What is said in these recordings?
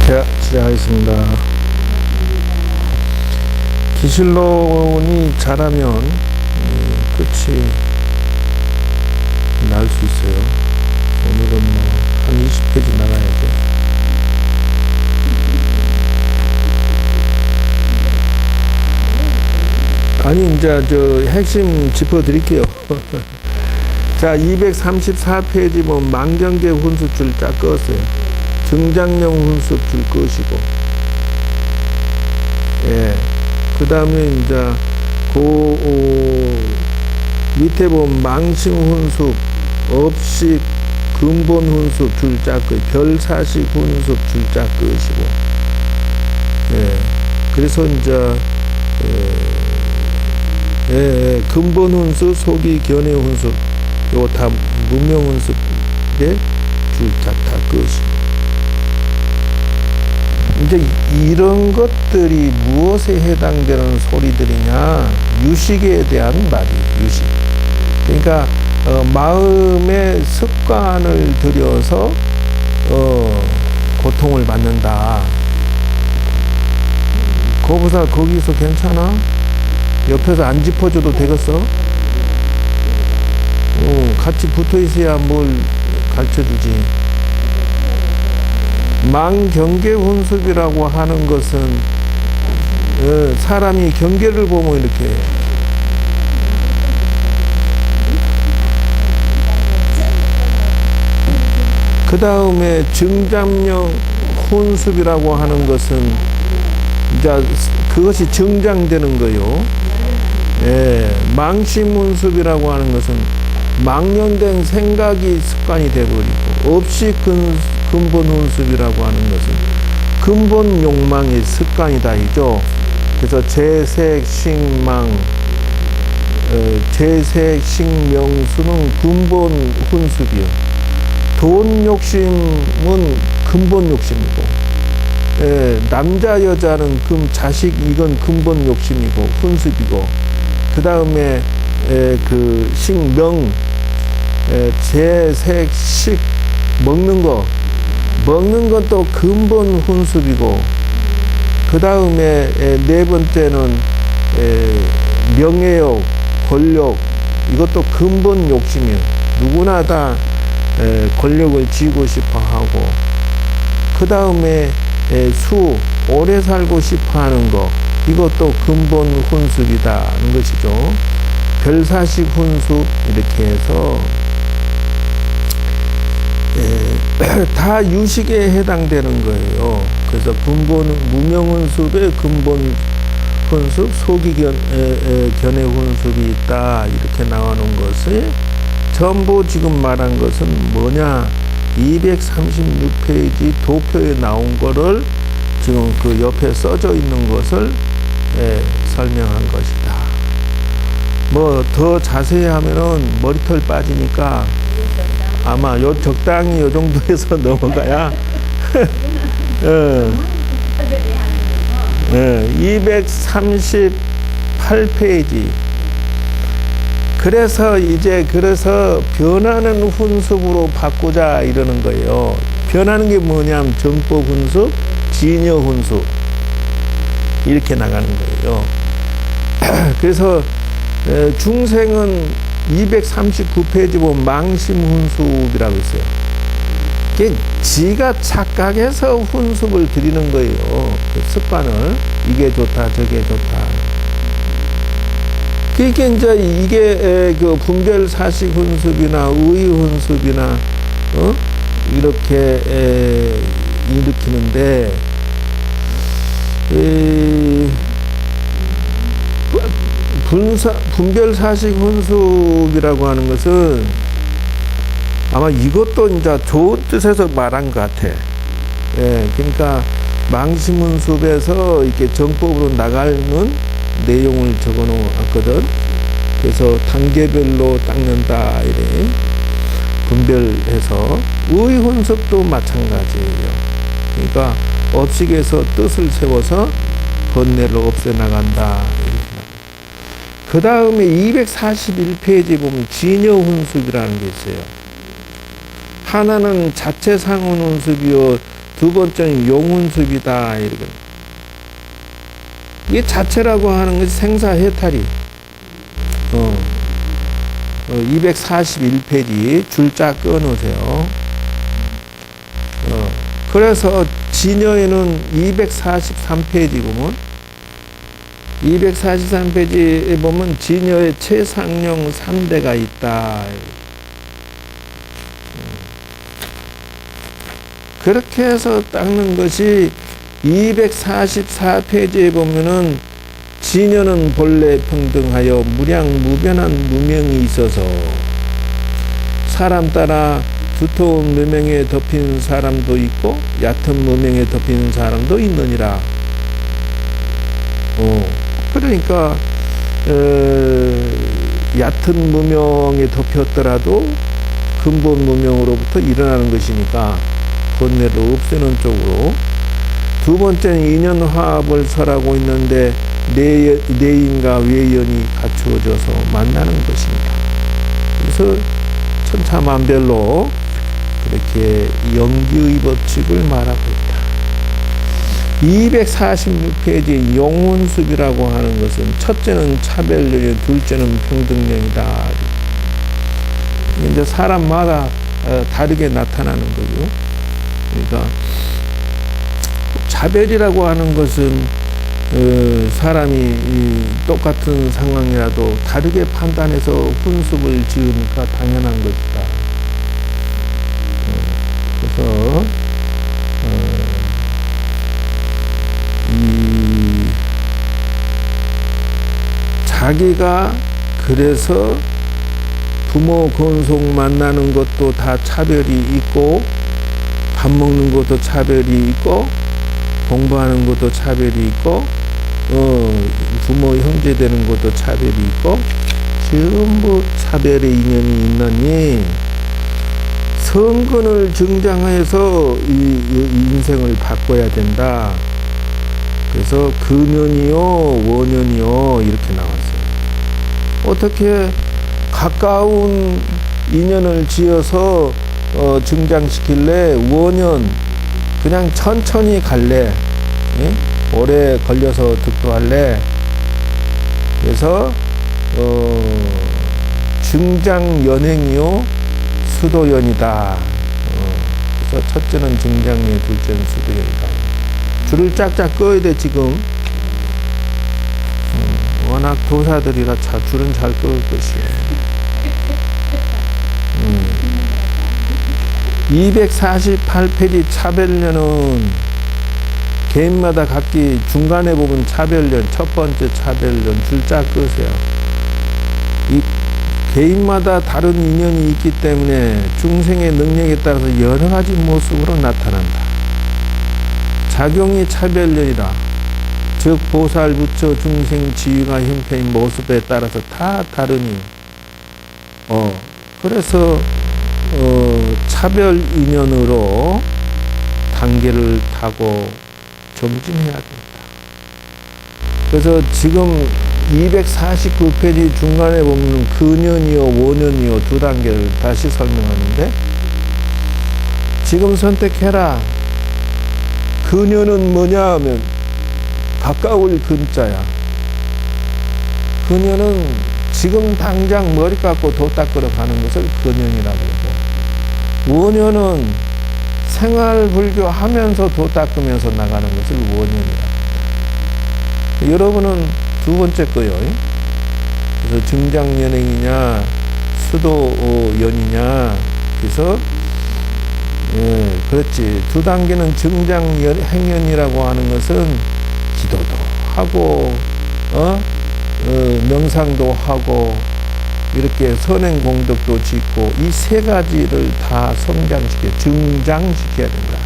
자, 시작하겠습니다. 기실론이 잘하면 끝이 날 수 있어요. 오늘은 한 20페이지 나가야 돼. 아니, 이제 핵심 짚어드릴게요. 자, 234페이지 보면 망경계 훈수줄 쫙 껐어요. 등장령 훈수줄 끄시고, 예. 그 다음에 이제, 밑에 보면 망심 훈수, 업식, 근본 훈수 줄 쫙 끄, 별사식 훈수 줄 쫙 끄시고, 예. 그래서 이제, 근본 훈수, 소기, 견해 훈수, 요거 다 문명 훈수에 줄 쫙 다 끄시고. 이제 이런 것들이 무엇에 해당되는 소리들이냐? 유식에 대한 말이에요. 유식. 그러니까 마음의 습관을 들여서 고통을 받는다. 거부사 거기서 괜찮아? 옆에서 안 짚어줘도 되겠어? 같이 붙어 있어야 뭘 가르쳐주지. 망경계 훈습이라고 하는 것은 사람이 경계를 보면 이렇게 그 다음에 증잠령 훈습이라고 하는 것은 이제 그것이 정장되는 거요. 망심 훈습이라고 하는 것은 망령된 생각이 습관이 되어버리고, 없이 근본 훈습이라고 하는 것은 근본 욕망의 습관이다 이죠. 그래서 재색, 식망, 재색, 식명수는 근본 훈습이요. 돈 욕심은 근본 욕심이고, 남자 여자는 자식 이건 근본 욕심이고 훈습이고, 그 다음에 그 식명, 재색, 식 먹는 건 또 근본 훈습이고, 그 다음에 네 번째는 명예욕, 권력, 이것도 근본 욕심이에요. 누구나 다 권력을 쥐고 싶어 하고, 그 다음에 오래 살고 싶어 하는 거, 이것도 근본 훈습이다는 것이죠. 별사식 훈습, 이렇게 해서 다 유식에 해당되는 거예요. 그래서 근본 무명훈습의 근본 훈습, 소기 견해 훈습이 있다, 이렇게 나오는 것을 전부 지금 말한 것은 뭐냐? 236페이지 도표에 나온 거를 지금 그 옆에 써져 있는 것을 설명한 것이다. 뭐 더 자세히 하면은 머리털 빠지니까 아마 적당히 요 정도에서 넘어가야 238페이지. 그래서 변하는 훈습으로 바꾸자 이러는 거예요. 변하는 게 뭐냐면 정법 훈습, 진여 훈습, 이렇게 나가는 거예요. 그래서 중생은 239페이지 보면 망심 훈습이라고 있어요. 그게 지가 착각해서 훈습을 드리는 거예요. 그 습관을. 이게 좋다, 저게 좋다. 그러니까 이게 그 분별 사식 훈습이나 의의 훈습이나 이렇게 일으키는데, 분별 사식 훈습이라고 하는 것은 아마 이것도 이제 좋은 뜻에서 말한 것 같아. 그러니까 망심 훈습에서 이렇게 정법으로 나가는 내용을 적어 놓았거든. 그래서 단계별로 닦는다, 이래. 분별해서. 의의 훈습도 마찬가지예요. 그러니까 업식에서 뜻을 세워서 번뇌를 없애 나간다. 그 다음에 241페이지 보면 진여 훈습이라는 게 있어요. 하나는 자체 상훈 훈습이요, 두 번째는 용운습이다. 이렇게. 이게 자체라고 하는 것이 생사해탈이. 241페이지 줄자 끊으세요. 그래서 진여에는 243페이지 보면 243페이지에 보면 진여의 최상령 3대가 있다. 그렇게 해서 닦는 것이 244페이지에 보면은 진여는 본래 평등하여 무량무변한 무명이 있어서 사람 따라 두터운 무명에 덮인 사람도 있고 얕은 무명에 덮인 사람도 있느니라. 그러니까 얕은 무명에 덮였더라도 근본 무명으로부터 일어나는 것이니까 번뇌를 없애는 쪽으로. 두 번째는 인연화합을 설하고 있는데 내인과 외연이 갖추어져서 만나는 것입니다. 그래서 천차만별로 그렇게 연기의 법칙을 말하고 있다. 246페이지 용운습이라고 하는 것은 첫째는 차별연이, 둘째는 평등연이다. 이제 사람마다 다르게 나타나는 거죠. 그러니까 차별이라고 하는 것은 사람이 똑같은 상황이라도 다르게 판단해서 훈습을 지으니까 당연한 것이다. 그래서 자기가 그래서 부모 건속 만나는 것도 다 차별이 있고, 밥 먹는 것도 차별이 있고, 공부하는 것도 차별이 있고, 부모 형제 되는 것도 차별이 있고, 전부 차별의 인연이 있느니 성근을 증장해서 이 인생을 바꿔야 된다. 그래서 근연이요 원연이요 이렇게 나왔어요. 어떻게 가까운 인연을 지어서 증장시킬래? 원연 그냥 천천히 갈래? 예? 오래 걸려서 득도할래? 그래서 증장연행이요 수도연이다. 그래서 첫째는 증장연, 둘째는 수도연이다. 줄을 짝짝 꺼야 돼. 지금 워낙 도사들이라 줄은 잘 끄을 것이에요. 248페이지 차별련은 개인마다 각기 중간에 보면 차별련, 첫 번째 차별련 줄자 끄세요. 이 개인마다 다른 인연이 있기 때문에 중생의 능력에 따라서 여러 가지 모습으로 나타난다. 작용이 차별련이라, 즉 보살, 부처, 중생, 지위가 형태인 모습에 따라서 다 다르니 그래서 차별 인연으로 단계를 타고 정진해야 된다. 그래서 지금 249페이지 중간에 보면 근연이요 원연이요 두 단계를 다시 설명하는데, 지금 선택해라. 근연은 뭐냐 하면 가까울 근자야. 근연은 지금 당장 머리 깎고 도 닦으러 가는 것을 근연이라고 하고, 원연은 생활불교 하면서 도 닦으면서 나가는 것을 원연이라고 합니다. 여러분은 두 번째 거요. 그래서 증장연행이냐 수도연이냐. 그래서 그렇지. 두 단계는 증장행연이라고 하는 것은 기도도 하고 명상도 하고 이렇게 선행공덕도 짓고 이 세 가지를 다 성장시켜 증장시켜야 된다.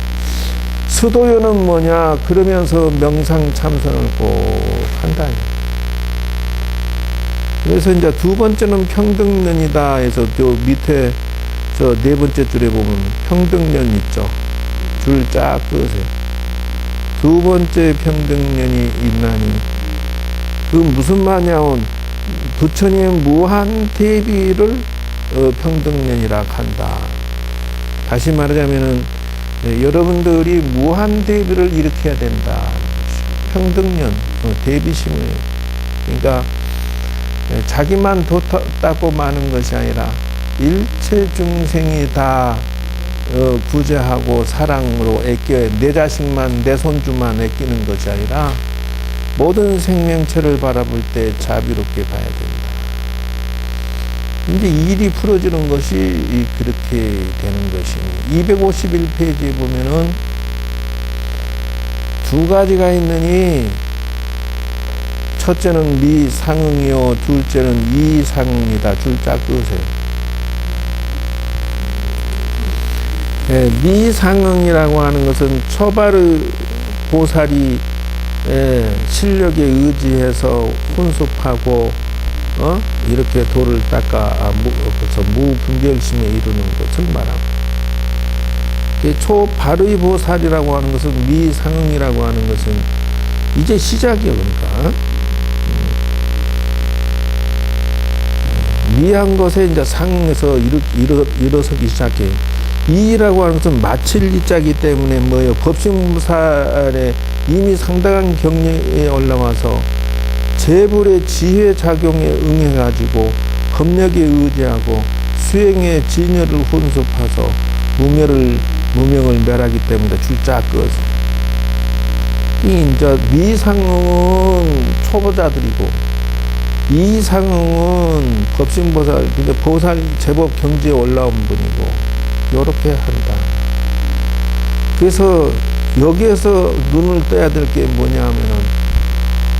수도연은 뭐냐? 그러면서 명상 참선을 꼭 한다. 그래서 이제 두 번째는 평등연이다 해서 저 밑에 저 네 번째 줄에 보면 평등연 있죠. 줄 쫙 끄세요. 두 번째 평등연이 있나니 그 무슨 말이냐면 부처님의 무한 대비를 평등연이라 한다. 다시 말하자면은 여러분들이 무한 대비를 일으켜야 된다. 평등년, 대비심을. 그러니까 자기만 도 닦고 마는 것이 아니라 일체 중생이 다 구제하고 사랑으로 애껴, 내 자식만, 내 손주만 애끼는 것이 아니라 모든 생명체를 바라볼 때 자비롭게 봐야 된다. 이제 일이 풀어지는 것이 그렇게 되는 것이니 251페이지에 보면은 두 가지가 있느니 첫째는 미상응이요 둘째는 이상응이다. 줄 쫙 그으세요. 미상응이라고 하는 것은 초바르 보살이 실력에 의지해서 훈습하고 이렇게 돌을 닦아 무분별심에 이르는 것을 말합니다. 초바르 보살이라고 하는 것은 미상응이라고 하는 것은 이제 시작이요. 그러니까 미한 것에 이제 상에서 일어서기 시작해. 이라고 하는 것은 마칠 이자기 때문에 뭐예요? 법신무살에 이미 상당한 경력에 올라와서 재불의 지혜 작용에 응해가지고 법력에 의지하고 수행의 진여를 혼습해서 무명을 멸하기 때문에 줄자 꺼서 이 이제 미상응은 초보자들이고 이상응은 법신보살, 근데 보살 제법 경지에 올라온 분이고 요렇게 한다. 그래서 여기에서 눈을 떠야 될 게 뭐냐 하면은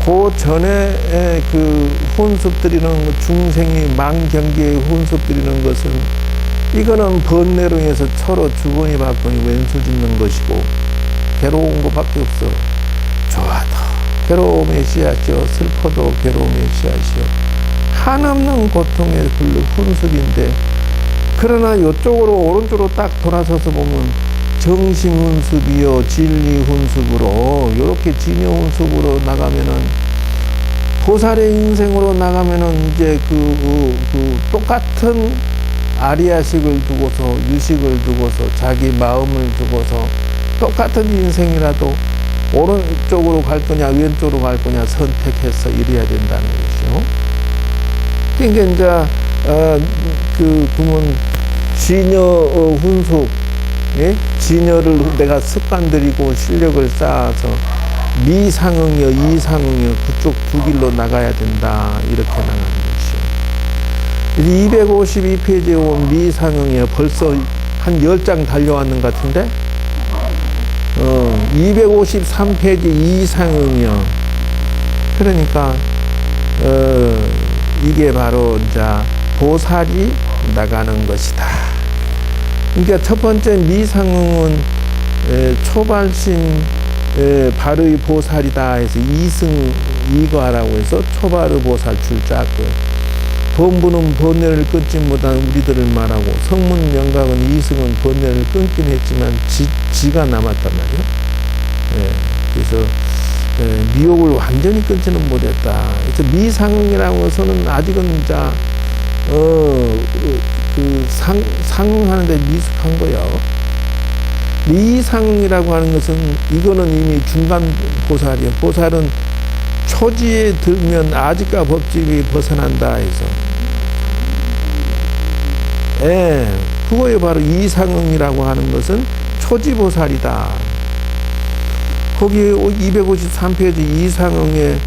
그 전에 그 혼습드리는 중생이 망경계에 혼습드리는 것은 이거는 번뇌로 해서 서로 주거니 받거니 왼수 짓는 것이고 괴로운 것밖에 없어. 좋아도 괴로움의 씨앗이요 슬퍼도 괴로움의 씨앗이요 한없는 고통의 혼습인데 그러나 이쪽으로 오른쪽으로 딱 돌아서서 보면 정심 훈습이요 진리 훈습으로 이렇게 진여 훈습으로 나가면은 보살의 인생으로 나가면은 이제 그 똑같은 아리아식을 두고서 유식을 두고서 자기 마음을 두고서 똑같은 인생이라도 오른쪽으로 갈 거냐 왼쪽으로 갈 거냐 선택해서 이래야 된다는 것이요. 그러니까 이제 그러면 진여 훈숙, 예? 진여를 내가 습관들이고 실력을 쌓아서 미상응이요, 이상응이요, 그쪽 두 길로 나가야 된다. 이렇게 나가는 것이요. 252페이지에 온 미상응이요. 벌써 한 10장 달려왔는 것 같은데? 253페이지 이상응이요. 그러니까, 이게 바로 이제 보살이 나가는 것이다. 그러니까 첫 번째 미상응은 초발신 바르의 보살이다 해서 이승 이과라고 해서 초바르 보살 줄자고 본부는 번뇌를 끊지 못한 우리들을 말하고 성문 영각은 이승은 번뇌를 끊긴 했지만 지가 남았단 말이에요. 그래서 미혹을 완전히 끊지는 못했다. 그래서 미상응이라는 것은 아직은 이제 상응하는데 미숙한 거예요. 미상응이라고 하는 것은 이거는 이미 중간 보살이에요. 보살은 초지에 들면 아직과 법집이 벗어난다 해서 그거에 바로 이상응이라고 하는 것은 초지보살이다. 거기 253페이지 이상응에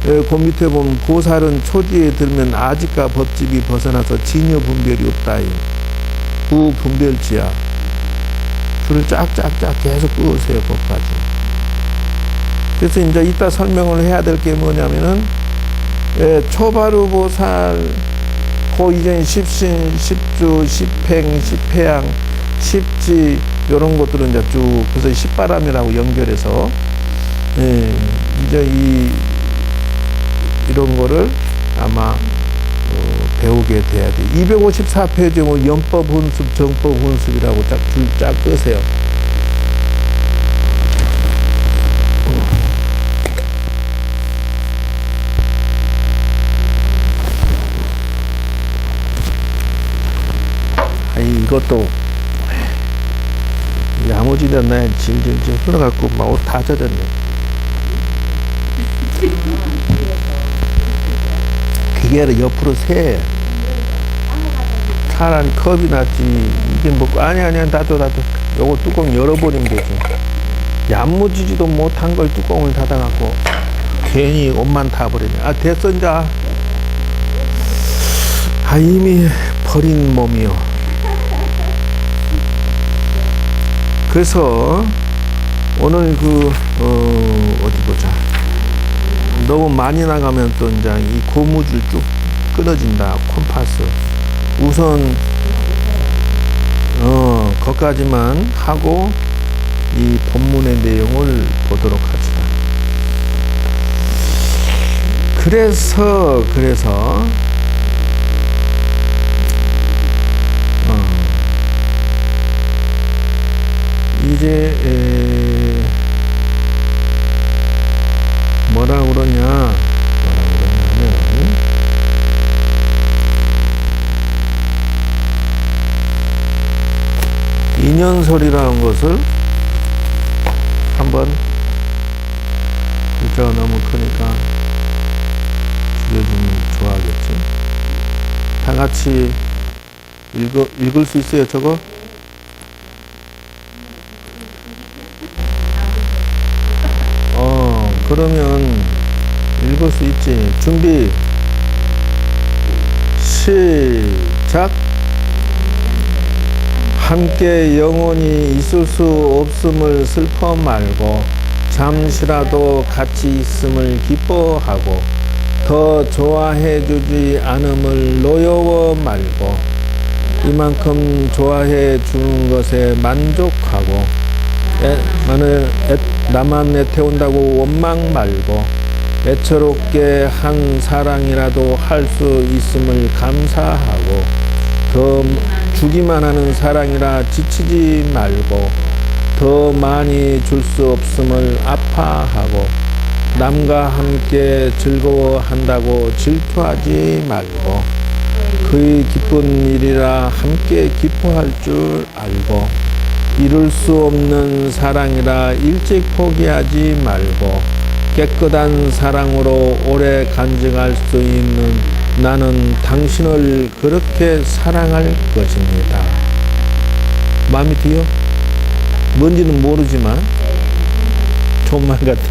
그 밑에 보면 보살은 초지에 들면 아직과 법집이 벗어나서 진여 분별이 없다. 우분별지야. 줄을 쫙쫙쫙 계속 끄으세요. 거기까지. 그래서 이제 이따 설명을 해야 될 게 뭐냐면은 초바르 보살 그 이전 십신, 십주, 십행, 십회양, 십지 이런 것들은 이제 쭉 그래서 십바람이라고 연결해서 이제 이런 거를 아마 배우게 돼야 돼. 254페이지에 뭐 연법 훈습, 정법 훈습이라고 딱 줄 쫙 끄세요. 이것도 야무지네. 흘렸네. 질질질 흘러갖고 막 옷 다 젖었네. 기계를 옆으로 세. 차라리 컵이 낫지. 이게 뭐, 아니야. 나도. 요거 뚜껑 열어버리면 되지. 야무지지도 못한 걸 뚜껑을 닫아갖고 괜히 옷만 타버리네. 아, 됐어, 이제. 이미 버린 몸이요. 그래서 오늘 어디 보자. 너무 많이 나가면 또 이제 이 고무줄 쭉 끊어진다. 콤파스. 우선 거기까지만 하고 이 본문의 내용을 보도록 합시다. 그래서 이제 뭐라 그러냐 하면은 인연설이라는 것을 한번, 글자가 너무 크니까 줄여주면 좋아하겠지. 다 같이 읽을 수 있어요, 저거? 그러면 읽을 수 있지. 준비, 시작. 함께 영원히 있을 수 없음을 슬퍼 말고 잠시라도 같이 있음을 기뻐하고 더 좋아해 주지 않음을 노여워 말고 이만큼 좋아해 주는 것에 만족하고 나만 애태운다고 원망 말고 애처롭게 한 사랑이라도 할 수 있음을 감사하고 더 주기만 하는 사랑이라 지치지 말고 더 많이 줄 수 없음을 아파하고 남과 함께 즐거워한다고 질투하지 말고 그의 기쁜 일이라 함께 기뻐할 줄 알고 이룰 수 없는 사랑이라 일찍 포기하지 말고 깨끗한 사랑으로 오래 간직할 수 있는 나는 당신을 그렇게 사랑할 것입니다. 마음이 드요? 뭔지는 모르지만 좋은 말 같아.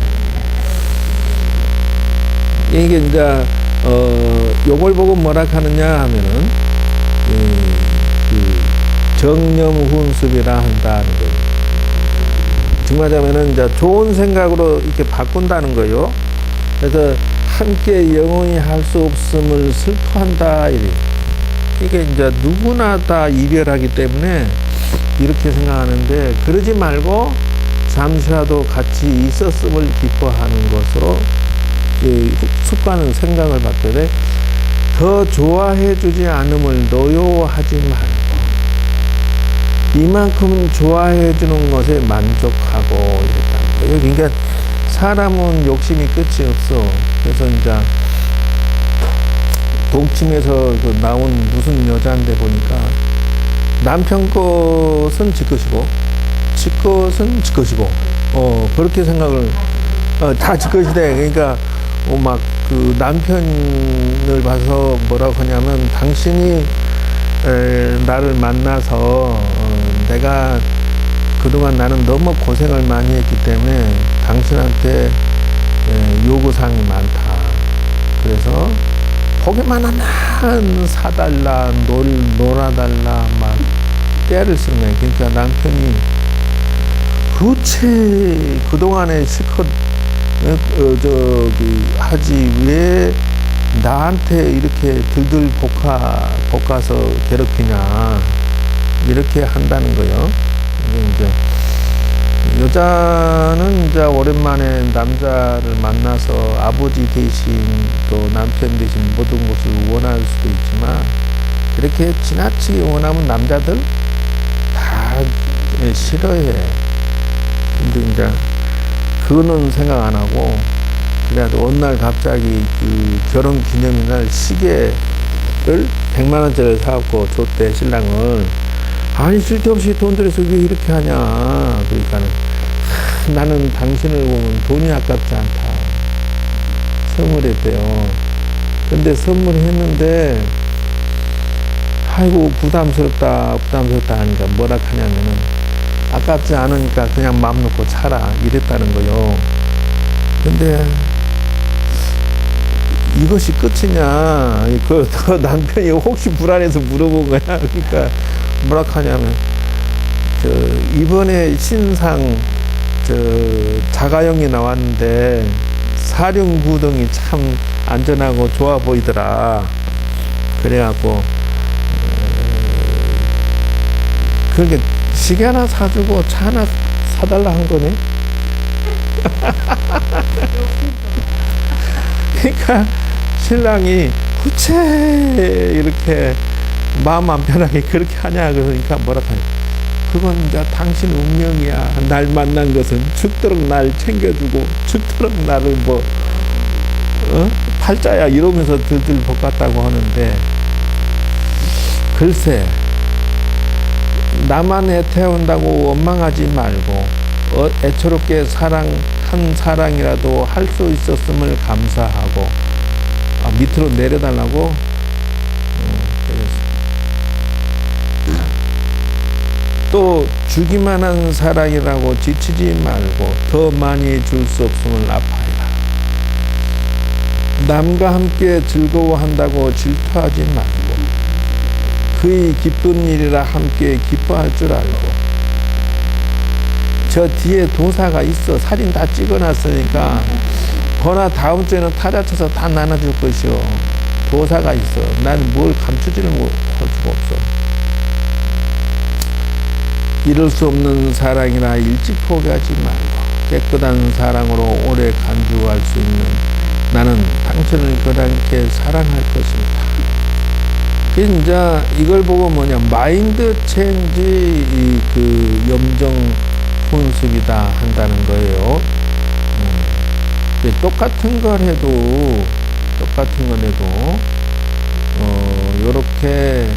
이게 이제 요걸 보고 뭐라 하느냐 하면은 정념훈습이라 한다는 거예요. 정말하면은 이제 좋은 생각으로 이렇게 바꾼다는 거예요. 그래서 함께 영원히 할 수 없음을 슬퍼한다. 이게 이제 누구나 다 이별하기 때문에 이렇게 생각하는데 그러지 말고 잠시라도 같이 있었음을 기뻐하는 것으로 습관은 생각을 바꿔야 돼. 더 좋아해 주지 않음을 노여워하지 말고 이만큼 좋아해 주는 것에 만족하고 이랬다는 거예요. 그러니까 사람은 욕심이 끝이 없어. 그래서 이제 동침에서 나온 무슨 여자인데 보니까 남편 것은 지 것이고 지 것은 지 것이고 그렇게 생각을 다 지 것이래. 그러니까 막 그 남편을 봐서 뭐라고 하냐면 당신이 나를 만나서 내가 그동안 나는 너무 고생을 많이 했기 때문에 당신한테 요구사항이 많다. 그래서 보기만 하면 사달라, 놀아달라, 막 때를 쓰는 거야. 그러니까 남편이 도대체 그동안에 실컷 하지 왜 나한테 이렇게 들들 볶아서 괴롭히냐 이렇게 한다는 거예요. 이제 여자는 이제 오랜만에 남자를 만나서 아버지 대신 또 남편 대신 모든 것을 원할 수도 있지만 그렇게 지나치게 원하면 남자들 다 싫어해. 근데 이제 그거는 생각 안 하고 그래도 어느 날 갑자기 그 결혼 기념일 날 시계를 100만 원짜리 사갖고 줬대, 신랑을. 아니 쓸데없이 돈 들여서 왜 이렇게 하냐. 그러니까는 나는 당신을 보면 돈이 아깝지 않다. 선물했대요. 근데 선물했는데 아이고 부담스럽다 하니까 뭐라 하냐면은 아깝지 않으니까 그냥 마음 놓고 차라 이랬다는 거요. 근데 이것이 끝이냐. 그 남편이 혹시 불안해서 물어본 거야. 그러니까 뭐라 하냐면 이번에 신상 자가용이 나왔는데 사륜구동이 참 안전하고 좋아 보이더라. 그래갖고 그렇게 시계 하나 사주고 차 하나 사달라 한 거네. 그러니까 신랑이 후체 이렇게 마음 안 편하게 그렇게 하냐. 그러니까 뭐라 하냐. 그건 이제 당신 운명이야. 날 만난 것은 죽도록 날 챙겨주고 죽도록 나를 팔자야 이러면서 들들 볶았다고 하는데, 글쎄 나만 애태운다고 원망하지 말고 애처롭게 한 사랑이라도 할 수 있었음을 감사하고 밑으로 내려달라고. 또 주기만 한 사랑이라고 지치지 말고 더 많이 줄 수 없음을 아파해라. 남과 함께 즐거워한다고 질투하지 말고 그의 기쁜 일이라 함께 기뻐할 줄 알고. 저 뒤에 도사가 있어. 사진 다 찍어놨으니까 거나 다음 주에는 타자 쳐서 다 나눠줄 것이요. 도사가 있어. 나는 뭘 감추지를 할 수가 없어. 이룰 수 없는 사랑이라 일찍 포기하지 말고 깨끗한 사랑으로 오래 간주할 수 있는 나는 당신을 그렇게 사랑할 것입니다. 이제 이걸 보고 마인드 체인지 염정 훈숙이다 한다는 거예요. 똑같은 걸 해도 요렇게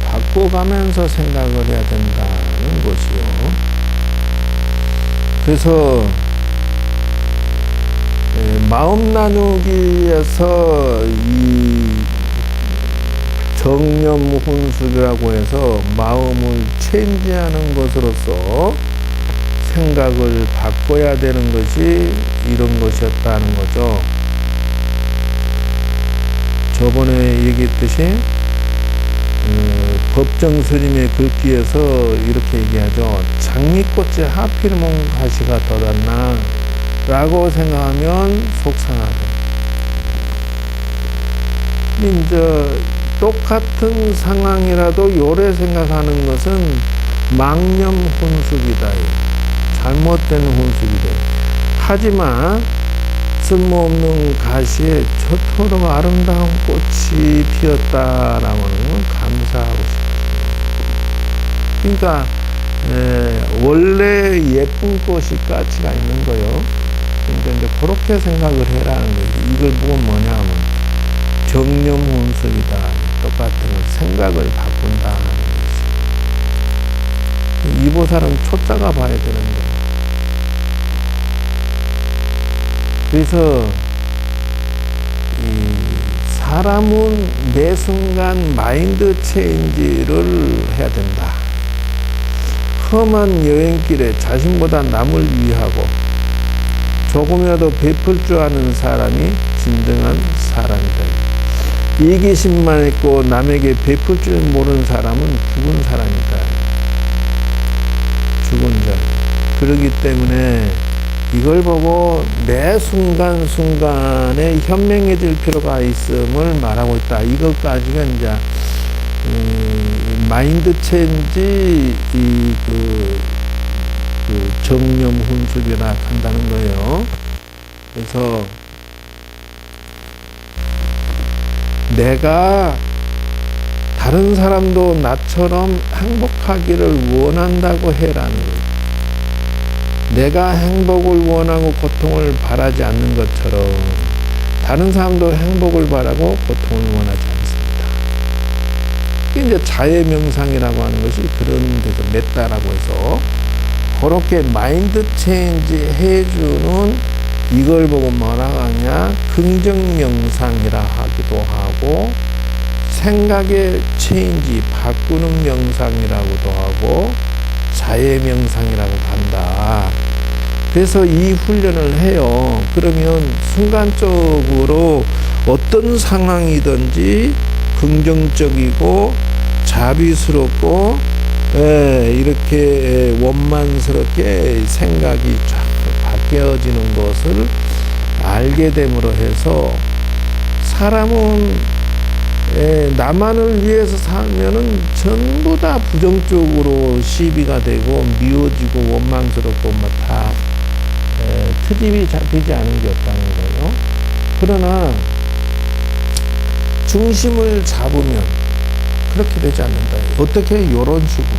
바꿔가면서 생각을 해야 된다는 것이요. 그래서 마음 나누기에서 이 정념 훈숙이라고 해서 마음을 체인지하는 것으로서 생각을 바꿔야 되는 것이 이런 것이었다는 거죠. 저번에 얘기했듯이 법정 스님의 글귀에서 이렇게 얘기하죠. 장미꽃에 하필이면 가시가 덜었나 라고 생각하면 속상하다. 이제 똑같은 상황이라도 요래 생각하는 것은 망념 훈숙이다. 잘못된 훈숙이다. 하지만 쓸모없는 가시에 저토록 아름다운 꽃이 피었다라고 하는 건 감사하고 싶습니다. 그러니까 원래 예쁜 꽃이 가치가 있는 거요. 그러니까 이제 그렇게 생각을 해라는 거지. 이걸 보고 뭐냐 하면 정념 훈숙이다. 똑같은 생각을 바꾼다 하는 거지. 이 보살은 초짜가 봐야 되는 거예요. 그래서 사람은 매 순간 마인드 체인지를 해야 된다. 험한 여행길에 자신보다 남을 위하고 조금이라도 베풀 줄 아는 사람이 진정한 사람이다. 이기심만 있고 남에게 베풀 줄 모르는 사람은 죽은 사람이다. 죽은 자. 그렇기 때문에 이걸 보고 매 순간순간에 현명해질 필요가 있음을 말하고 있다. 이것까지가 이제 마인드 체인지 정념 훈숙이라 한다는 거예요. 그래서 내가 다른 사람도 나처럼 행복하기를 원한다고 해라는 거예요. 내가 행복을 원하고 고통을 바라지 않는 것처럼 다른 사람도 행복을 바라고 고통을 원하지 않습니다. 이게 이제 자해명상이라고 하는 것이 그런 데서 맺다라고 해서 그렇게 마인드 체인지 해주는 이걸 보고 뭐라고 하냐 긍정명상이라 하기도 하고 생각의 체인지 바꾸는 명상이라고도 하고 자해명상이라고 한다. 그래서 이 훈련을 해요. 그러면 순간적으로 어떤 상황이든지 긍정적이고 자비스럽고 이렇게 원만스럽게 생각이 쫙 바뀌어지는 것을 알게 됨으로 해서 사람은 나만을 위해서 살면은 전부 다 부정적으로 시비가 되고 미워지고 원망스럽고 뭐 다 트집이 잡히지 않은 게 없다는 거예요. 그러나 중심을 잡으면 그렇게 되지 않는다. 어떻게? 이런 식으로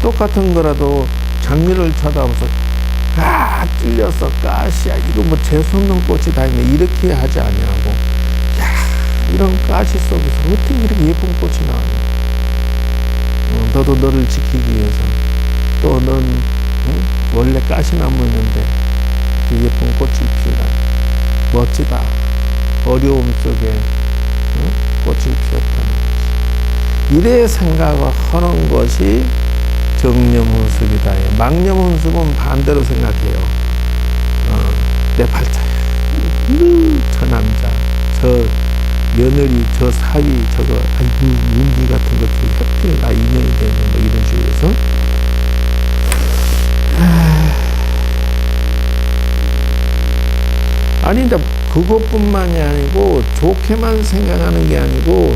똑같은 거라도 장미를 쳐다보면서 찔렸어 가시야 이거 뭐 재수없는 꽃이 다 있네 이렇게 하지 아니하고 이런 가시 속에서 어떻게 이렇게 예쁜 꽃이 나왔냐. 너도 너를 지키기 위해서 또 넌 원래 가시나무였는데 예쁜 꽃을 피우다. 멋지다. 어려움 속에 꽃을 피웠다는 것이. 이래 생각을 하는 것이 정념훈습이다. 망념훈습은 반대로 생각해요. 내 팔자야. 저 남자, 저 며느리, 저 사위, 저거, 아이고, 윤기 같은 것들이 하필 나 인연이 되는 뭐 이런 식으로 해서. 아니, 이제 그것뿐만이 아니고, 좋게만 생각하는 게 아니고,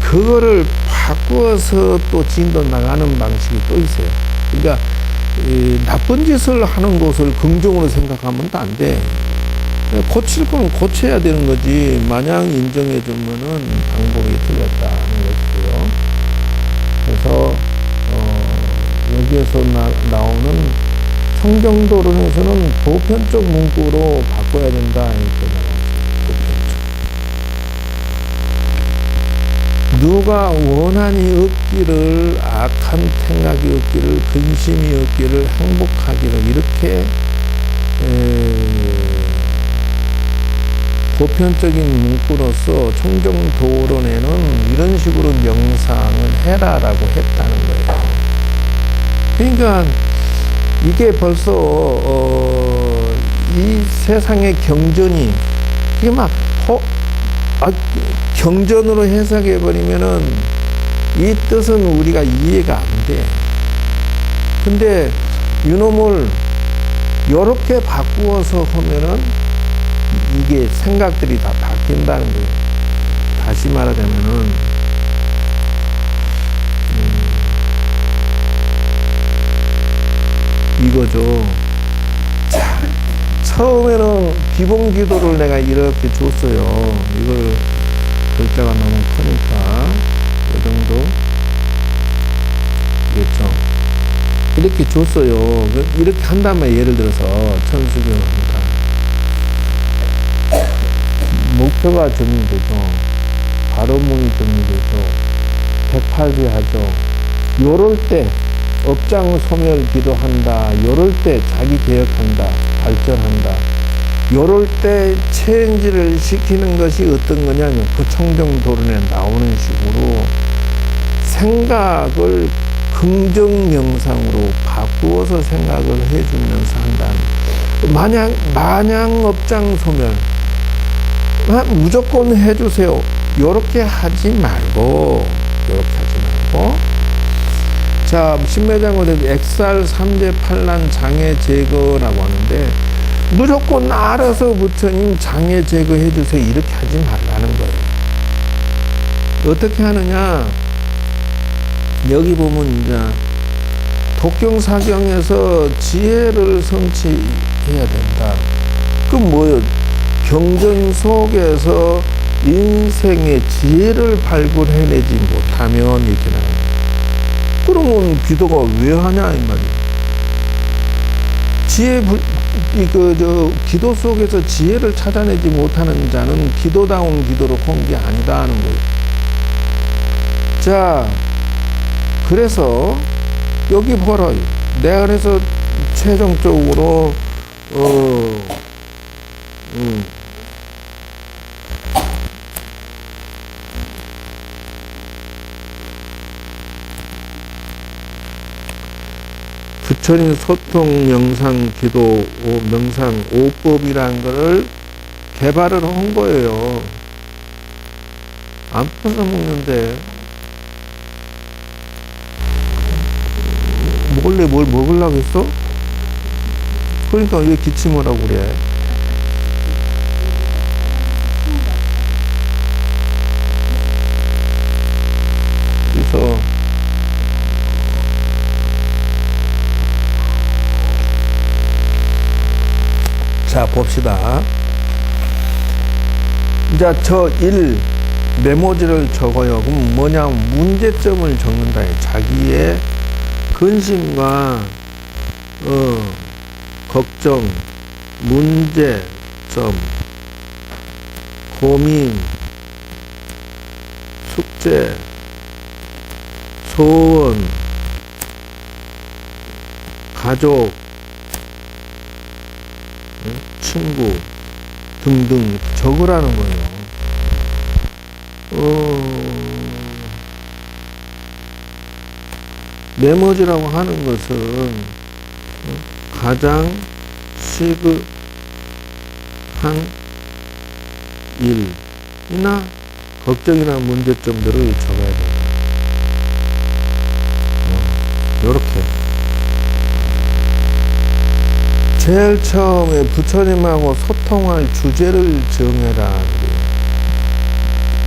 그거를 바꾸어서 또 진도 나가는 방식이 또 있어요. 그러니까, 나쁜 짓을 하는 것을 긍정으로 생각하면 또 안 돼. 고칠 건 고쳐야 되는 거지. 마냥 인정해 주면은 방법이 틀렸다는 것이고요. 그래서 여기에서 나오는 성경도론에서는 보편적 문구로 바꿔야 된다 이렇게 나옵니다. 보편적. 누가 원한이 없기를, 악한 생각이 없기를, 근심이 없기를, 행복하기를 이렇게 보편적인 문구로서 청정도론에는 이런 식으로 명상을 해라라고 했다는 거예요. 그러니까 이게 벌써 이 세상의 경전이 이게 막 경전으로 해석해 버리면은 이 뜻은 우리가 이해가 안 돼. 근데 이놈을 이렇게 바꾸어서 하면은 이게 생각들이 다 바뀐다는 거예요. 다시 말하자면은 이거죠. 자, 처음에는 기본 기도를 내가 이렇게 줬어요. 이걸 글자가 너무 크니까 이 정도 되겠죠. 이렇게 줬어요. 이렇게 한다면 예를 들어서 천수경을 합니다. 목표가 정리되죠. 발언문이 정리되죠. 108배하죠. 요럴 때 업장 소멸 기도한다. 요럴 때 자기 개혁한다. 발전한다. 요럴 때 체인지를 시키는 것이 어떤 거냐면 그 청정도론에 나오는 식으로 생각을 긍정 명상으로 바꾸어서 생각을 해주면서 한다는. 마냥 업장 소멸 무조건 해주세요. 요렇게 하지 말고, 자, 신매장어대도 액살 3제 판란 장애 제거라고 하는데, 무조건 알아서 부처님 장애 제거해 주세요. 이렇게 하지 말라는 거예요. 어떻게 하느냐? 여기 보면 이제 독경사경에서 지혜를 성취해야 된다. 그럼 뭐예요? 경전 속에서 인생의 지혜를 발굴해내지 못하면 이렇게 나옵니다. 그러면 기도가 왜 하냐 이 말이에요. 기도 속에서 지혜를 찾아내지 못하는 자는 기도다운 기도로 한 게 아니다 하는 거예요. 자, 그래서 여기 봐라. 내가 그래서 최종적으로 부처님 소통 명상 기도 명상 5법이라는 거를 개발을 한 거예요. 안 뺏어먹는데 몰래 뭘 먹으려고 했어? 그러니까 왜 기침을 하고 그래? 그래서 자 봅시다. 이제 저 1 메모지를 적어요. 그럼 뭐냐, 문제점을 적는다. 자기의 근심과 걱정, 문제점, 고민, 숙제, 소원, 가족, 친구 등등 적으라는 거예요. 메모지라고 하는 것은 가장 시급한 일이나 걱정이나 문제점들을 적어야 된다. 요렇게. 제일 처음에 부처님하고 소통할 주제를 정해라.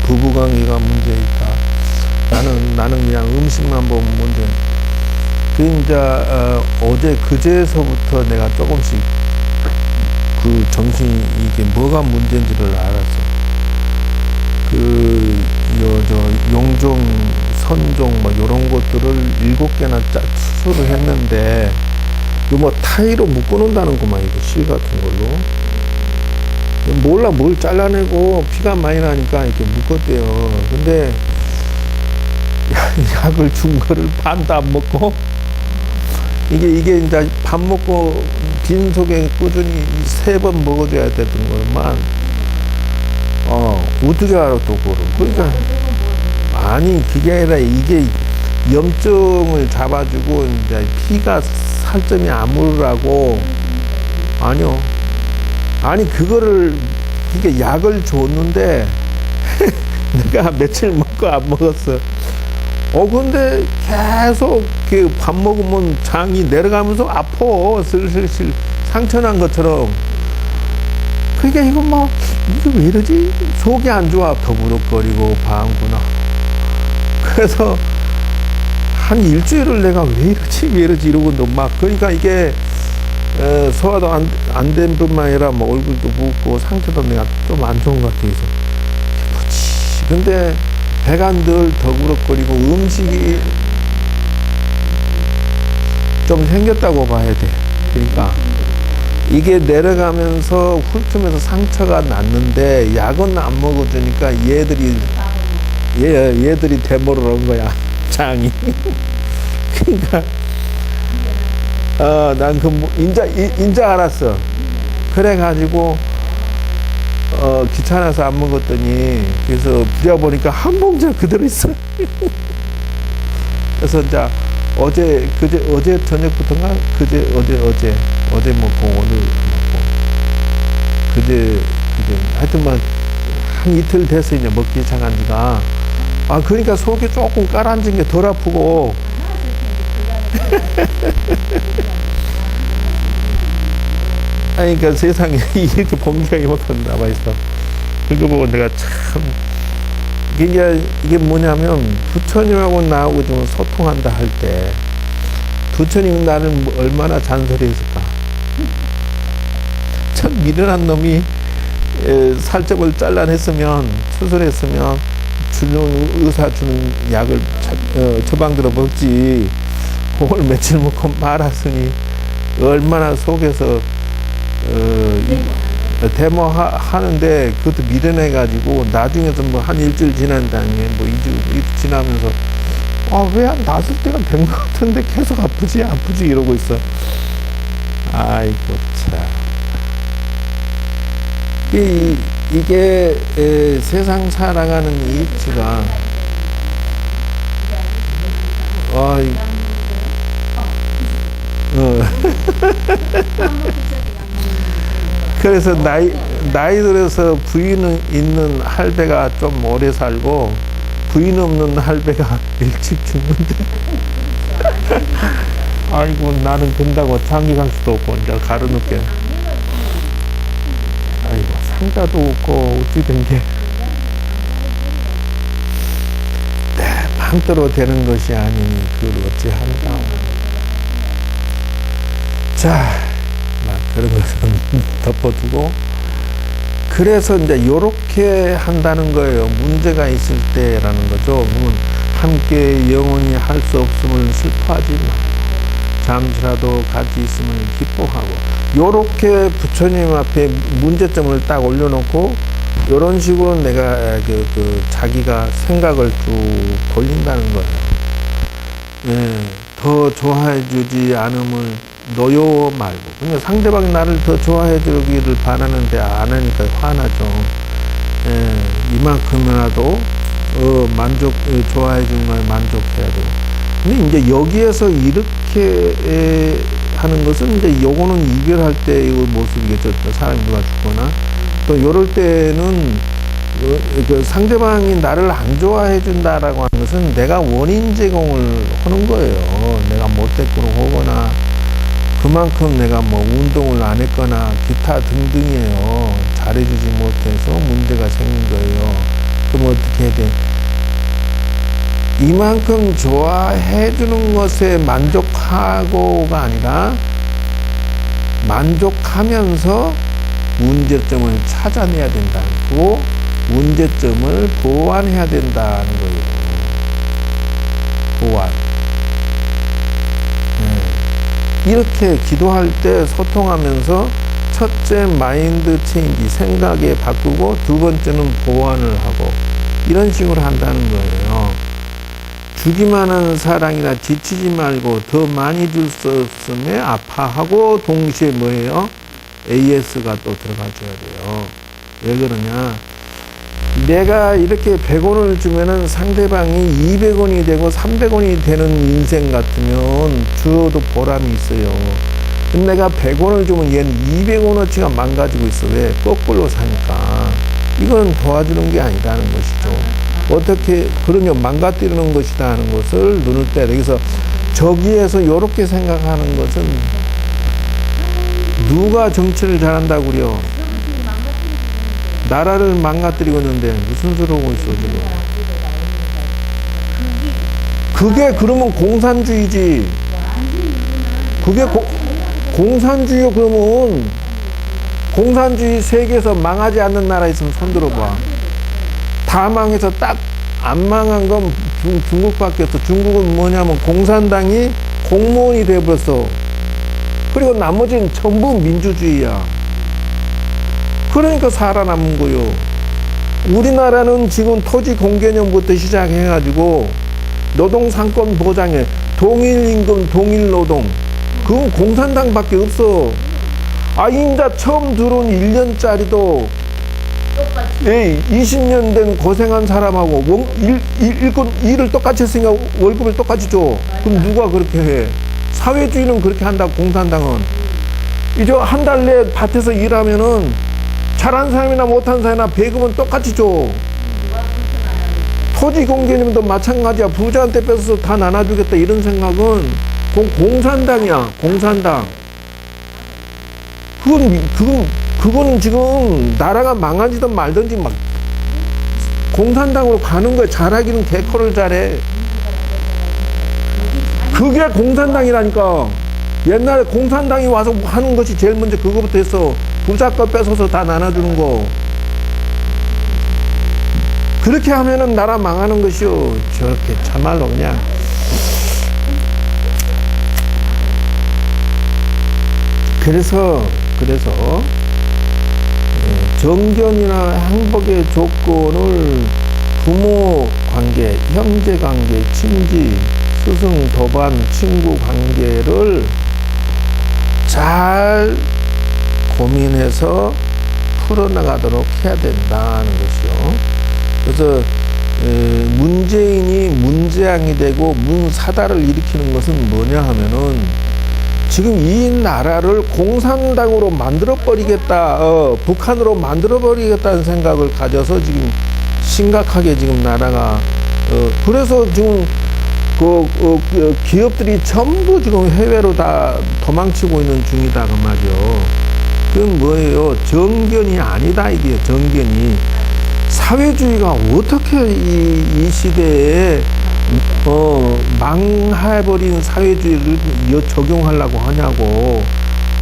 부부관계가 문제 있다. 나는 그냥 음식만 보면 문제. 그 이제 어제 그제서부터 내가 조금씩 그 정신이 이게 뭐가 문제인지를 알았어. 용종, 선종 뭐 이런 것들을 7개나 추수를 했는데 이거 뭐 타이로 묶어놓는다는구만. 이거 실 같은 걸로. 몰라 뭘 잘라내고 피가 많이 나니까 이렇게 묶었대요. 근데 약을 준 거를 반도 안 먹고 이게 이제 밥 먹고 빈속에 꾸준히 3번 먹어줘야 되던 것만 어떻게 알아 또 그거를. 그러니까 아니 그게 아니라 이게 염증을 잡아주고 이제 피가 살점이 안 무르라고. 아니요. 아니 그거를 이게 약을 줬는데 내가 며칠 먹고 안 먹었어. 근데 계속 그 밥 먹으면 장이 내려가면서 아파. 슬슬 상처난 것처럼. 그러니까 이거 뭐 이거 왜 이러지? 속이 안 좋아. 더부룩거리고 방구나. 그래서 한 일주일을 내가 왜 이러지 이러고 막. 그러니까 이게 소화도 안 된 뿐만 아니라 뭐 얼굴도 붓고 상태도 내가 좀 안 좋은 것 같아서. 근데 배가 늘 더부룩거리고 음식이 좀 생겼다고 봐야 돼. 그러니까 이게 내려가면서 훑으면서 상처가 났는데 약은 안 먹어주니까 얘들이 데모를 한 거야. 장이. 그러니까 난 인자 알았어. 그래가지고 귀찮아서 안 먹었더니 그래서 비워보니까 한 봉지 그대로 있어. 그래서 이제 어제 저녁부터인가 어제 먹고 오늘 먹고 그제 하여튼만 한 이틀 됐어. 이제 먹기 시작한 지가. 그러니까 속이 조금 가라앉은 게 덜 아프고. 아니, 그러니까 세상에 이렇게 봉기가 이만큼 남아있어. 그거 보고 내가 참, 이게 뭐냐면, 부처님하고 나하고 좀 소통한다 할 때, 부처님은 나를 얼마나 잔소리 했을까. 참 미련한 놈이 살점을 잘라냈으면, 수술했으면, 의사 주는 약을 처방 들어 먹지. 그걸 며칠 먹고 말았으니 얼마나 속에서 데모 하는데 그것도 미련해가지고 나중에서 뭐 한 일주일 지난 다음에 뭐 2주 지나면서 왜 한 5대가 된 것 같은데 계속 아프지 이러고 있어. 아이고 참. 이게 세상 살아가는 이치가 그래서 나이 들어서 부인 있는 할배가 좀 오래 살고 부인 없는 할배가 일찍 죽는데 아이고 나는 근다고 장기 갈 수도 없고 이제 가로놓게 아이고 상가도 없고 어찌 된 게 내 맘대로 되는 것이 아니니 그걸 어찌 한다. 자, 그런 것은 덮어두고 그래서 이제 요렇게 한다는 거예요. 문제가 있을 때라는 거죠. 그러면 함께 영원히 할 수 없음을 슬퍼하지 마. 잠시라도 같이 있음을 기뻐하고 요렇게 부처님 앞에 문제점을 딱 올려놓고 요런 식으로 내가 자기가 생각을 쭉 돌린다는 거예요. 예, 더 좋아해 주지 않음을 너요 말고. 그러니까 상대방이 나를 더 좋아해 주기를 바라는데 안 하니까 화나죠. 예, 이만큼이라도 좋아해 주는 거에 만족해야 되고. 근데 이제 여기에서 이렇게 하는 것은 이제 요거는 이별할 때의 모습이겠죠. 또 사람이 누가 죽거나 또 요럴 때는 그 상대방이 나를 안 좋아해 준다라고 하는 것은 내가 원인 제공을 하는 거예요. 내가 못됐거나 오거나 그만큼 내가 뭐 운동을 안 했거나 기타 등등이에요. 잘해주지 못해서 문제가 생긴 거예요. 그럼 어떻게 해야 돼? 이만큼 좋아해 주는 것에 만족하고가 아니라 만족하면서 문제점을 찾아내야 된다고 문제점을 보완해야 된다는 거예요. 보완. 네. 이렇게 기도할 때 소통하면서 첫째 마인드 체인지 생각에 바꾸고 두 번째는 보완을 하고 이런 식으로 한다는 거예요. 주기만 하는 사랑이라 지치지 말고 더 많이 줄 수 없음에 아파하고 동시에 뭐예요? AS가 또 들어가줘야 돼요. 왜 그러냐? 내가 이렇게 100원을 주면은 상대방이 200원이 되고 300원이 되는 인생 같으면 주어도 보람이 있어요. 근데 내가 100원을 주면 얘는 200원어치가 망가지고 있어. 왜? 거꾸로 사니까. 이건 도와주는 게 아니라는 것이죠. 어떻게 그러면 망가뜨리는 것이다 하는 것을 눈을 떼야 돼. 그래서 저기에서 이렇게 생각하는 것은 누가 정치를 잘한다고 그래요? 나라를 망가뜨리고 있는데 무슨 소리 하고 있어 지금? 그게 그러면 공산주의지. 그게 공산주의요. 그러면 공산주의 세계에서 망하지 않는 나라 있으면 손 들어봐. 다 망해서 딱 안 망한 건 중국밖에 없어. 중국은 뭐냐면 공산당이 공무원이 돼버렸어. 그리고 나머지는 전부 민주주의야. 그러니까 살아남은 거요. 우리나라는 지금 토지 공개념부터 시작해가지고 노동상권 보장에 동일임금 동일노동 그건 공산당밖에 없어. 인자 처음 들어온 1년짜리도 20년 된 고생한 사람하고 일을 똑같이 했으니까 월급을 똑같이 줘. 그럼 누가 그렇게 해? 사회주의는 그렇게 한다. 공산당은 이제 한 달 내에 밭에서 일하면은 잘한 사람이나 못한 사람이나 배급은 똑같이 줘. 토지 공개념도 마찬가지야. 부자한테 뺏어서 다 나눠주겠다 이런 생각은 공산당이야. 공산당. 그건 지금 나라가 망하지든 말든지 막 공산당으로 가는 거야. 잘하기는 개코를 잘해. 그게 공산당이라니까. 옛날에 공산당이 와서 하는 것이 제일 먼저 그거부터 했어. 부자 거 뺏어서 다 나눠주는 거. 그렇게 하면은 나라 망하는 것이요. 저렇게 참말로 그냥. 그래서 정견이나 행복의 조건을 부모 관계, 형제 관계, 친지, 스승, 도반, 친구 관계를 잘 고민해서 풀어나가도록 해야 된다는 것이요. 그래서 문재인이 문재앙이 되고 문사다를 일으키는 것은 뭐냐 하면은 지금 이 나라를 공산당으로 만들어버리겠다, 북한으로 만들어버리겠다는 생각을 가져서 지금 심각하게 지금 나라가, 그래서 지금 기업들이 전부 지금 해외로 다 도망치고 있는 중이다, 그 말이요. 그건 뭐예요? 정견이 아니다, 이게요, 정견이. 사회주의가 어떻게 이 시대에 망해버린 사회주의를 적용하려고 하냐고.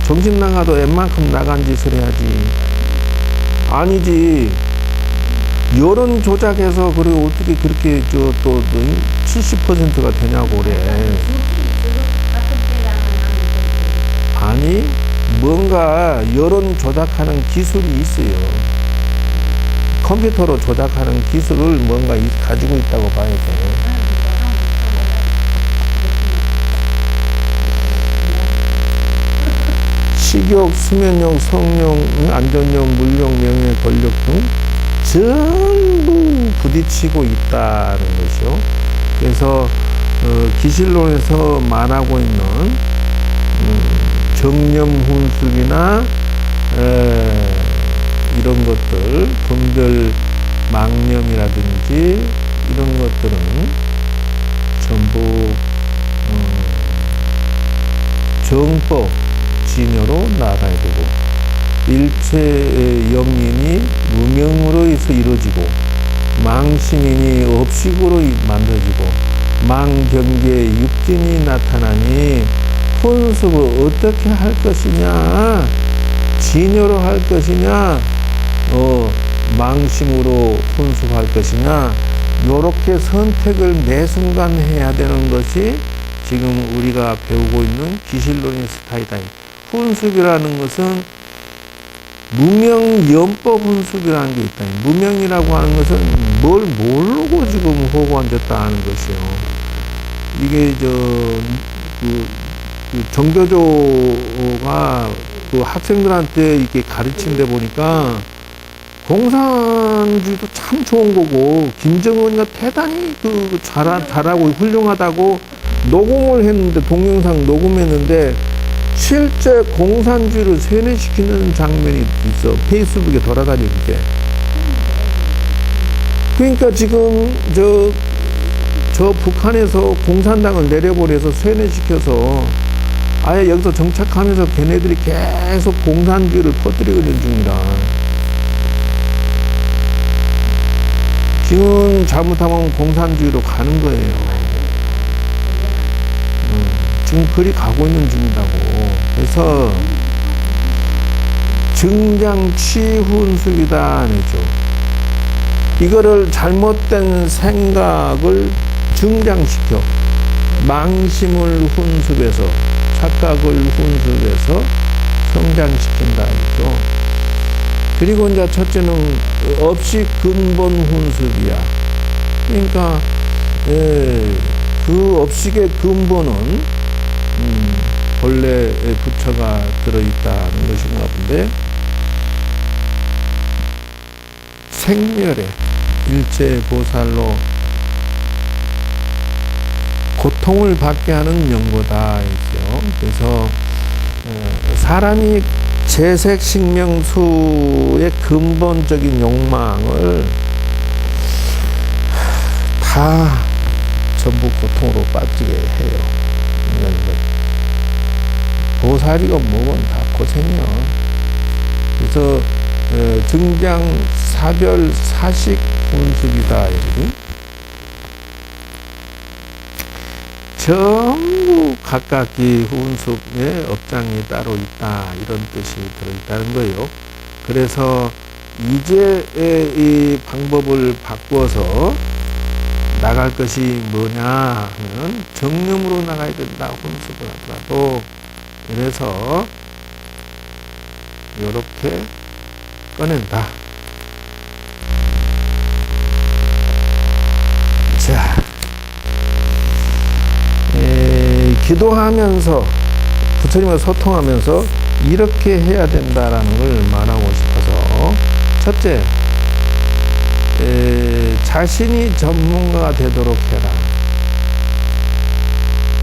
정신 나가도 웬만큼 나간 짓을 해야지. 아니지. 여론 조작해서 그리고 어떻게 그렇게 또 70%가 되냐고 그래. 아니, 뭔가 여론 조작하는 기술이 있어요. 컴퓨터로 조작하는 기술을 뭔가 가지고 있다고 봐야 돼. 식욕, 수면욕, 성욕, 안전욕, 물욕, 명예, 권력 등 전부 부딪히고 있다는 것이요. 그래서 기실론에서 말하고 있는 정념훈숙이나 이런 것들, 분별 망념이라든지 이런 것들은 전부 정법 진여로 나가야 되고, 일체 영인이 무명으로 해서 이루어지고, 망심인이 업식으로 만들어지고, 망경계에 육진이 나타나니 혼습을 어떻게 할 것이냐, 진여로 할 것이냐, 망심으로 혼습할 것이냐, 요렇게 선택을 매 순간 해야 되는 것이 지금 우리가 배우고 있는 기실론의 스타일이다. 혼습이라는 것은 무명연법 혼습이라는 게 있다. 무명이라고 하는 것은 뭘 모르고 지금 호고 앉았다 하는 것이요. 이게 정교조가 학생들한테 이렇게 가르치는데 보니까 공산주의도 참 좋은 거고, 김정은이가 대단히 잘하고 훌륭하다고 녹음을 했는데, 동영상 녹음했는데, 실제 공산주의를 세뇌시키는 장면이 있어. 페이스북에 돌아다니게. 그러니까 지금 저 북한에서 공산당을 내려보내서 세뇌시켜서 아예 여기서 정착하면서 걔네들이 계속 공산주의를 퍼뜨리고 있는 중이라. 지금 잘못하면 공산주의로 가는 거예요. 지금 그리 가고 있는 중이라고. 그래서 증장치훈숙이다 아니죠. 이거를 잘못된 생각을 증장시켜 망심을 훈습해서, 착각을 훈습해서 성장시킨다 아니죠. 그리고 이제 첫째는 업식 근본 훈습이야. 그러니까 그 업식의 근본은 본래 부처가 들어있다는 것인가 본데, 생멸에 일체보살로 고통을 받게 하는 연고다 있어요. 그래서 사람이 재색식명수의 근본적인 욕망을 다 전부 고통으로 빠지게 해요. 보살이고 뭐건 다 고생이요. 그래서 증장 사별 사식 훈습이다. 전부 각각의 훈습에 업장이 따로 있다, 이런 뜻이 들어있다는 거예요. 그래서 이제 이 방법을 바꿔서 나갈 것이 뭐냐 하면 정념으로 나가야 된다, 훈습을 하더라도. 그래서 이렇게 꺼낸다. 자, 기도하면서 부처님과 소통하면서 이렇게 해야 된다라는 걸 말하고 싶어서, 첫째, 자신이 전문가가 되도록 해라.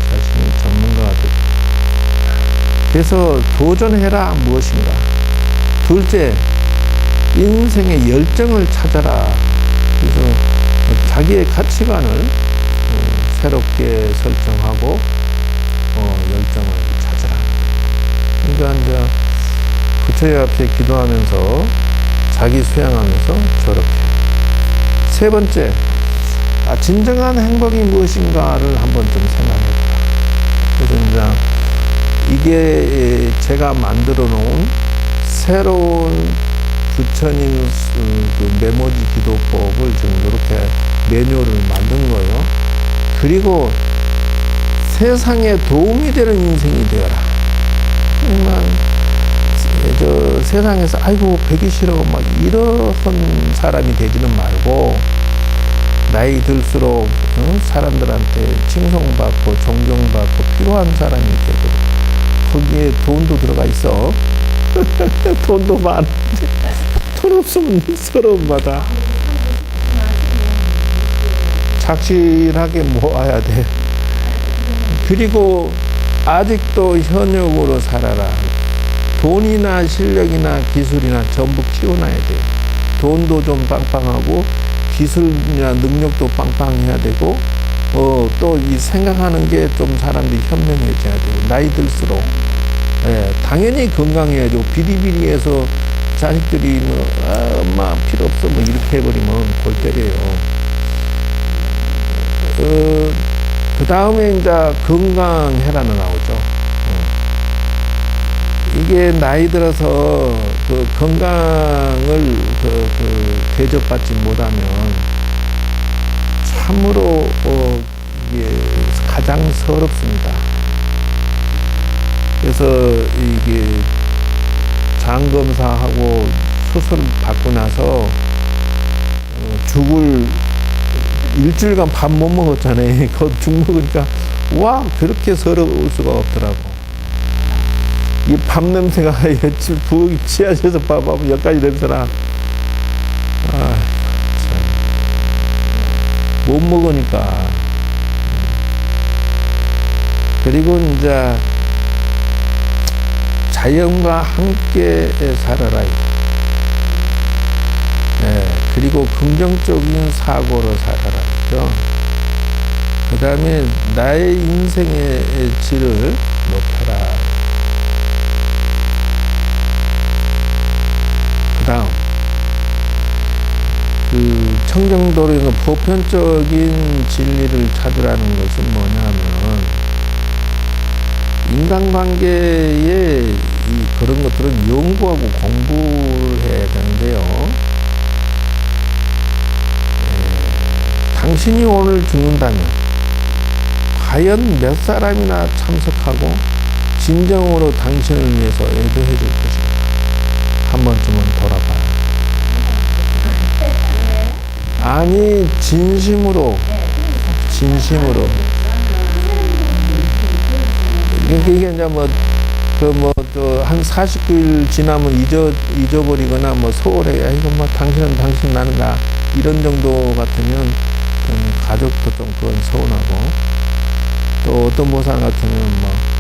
자신이 전문가가 되도록. 그래서 도전해라. 무엇인가. 둘째, 인생의 열정을 찾아라. 그래서 자기의 가치관을 새롭게 설정하고 열정을 찾아라. 그러니까 이제 부처의 앞에 기도하면서 자기 수양하면서 저렇게. 세 번째, 진정한 행복이 무엇인가를 한번 좀 생각해보라. 그래서 이제 이게 제가 만들어 놓은 새로운 부처님 그 메모지 기도법을 지금 이렇게 매뉴얼을 만든 거예요. 그리고 세상에 도움이 되는 인생이 되어라. 그러면 저 세상에서 아이고 배기 싫어 막 이런 사람이 되지는 말고, 나이 들수록 사람들한테 칭송받고 존경받고 필요한 사람이 되고, 거기에 돈도 들어가 있어. 돈도 많은데 돈 없으면 서러움 받아. 착실하게 모아야 돼. 그리고 아직도 현역으로 살아라. 돈이나 실력이나 기술이나 전부 키워놔야 돼요. 돈도 좀 빵빵하고 기술이나 능력도 빵빵해야 되고, 또 이 생각하는 게 좀 사람들이 현명해져야 되고, 나이 들수록 당연히 건강해야죠. 비리비리해서 자식들이 뭐 엄마 필요 없어 뭐 이렇게 해버리면 골 때려요. 그 다음에 이제 건강해라는 나오죠. 이게 나이 들어서 그 건강을 대접받지 못하면 참으로 이게 가장 서럽습니다. 그래서 이게 장 검사하고 수술 받고 나서 죽을 일주일간 밥 못 먹었잖아요. 그 죽 먹으니까 와 그렇게 서러울 수가 없더라고. 이 밥 냄새가 며칠 부엌이 지하실에서 밥하면 여기까지 냄새나. 못 먹으니까. 그리고 이제 자연과 함께 살아라. 그리고 긍정적인 사고로 살아라. 그 다음에 나의 인생의 질을 높여라. 그 다음, 그 청정도로의 보편적인 진리를 찾으라는 것은 뭐냐면, 인간관계에 그런 것들은 연구하고 공부를 해야 되는데요. 당신이 오늘 죽는다면 과연 몇 사람이나 참석하고 진정으로 당신을 위해서 애도해 줄 것인가. 한 번쯤은 돌아봐요. 아니 진심으로. 이게 이제 한 49일 지나면 잊어버리거나 소홀해. 이거 당신은 당신 나는 나. 이런 정도 같으면 가족도 좀 그건 서운하고, 또 어떤 보살 같으면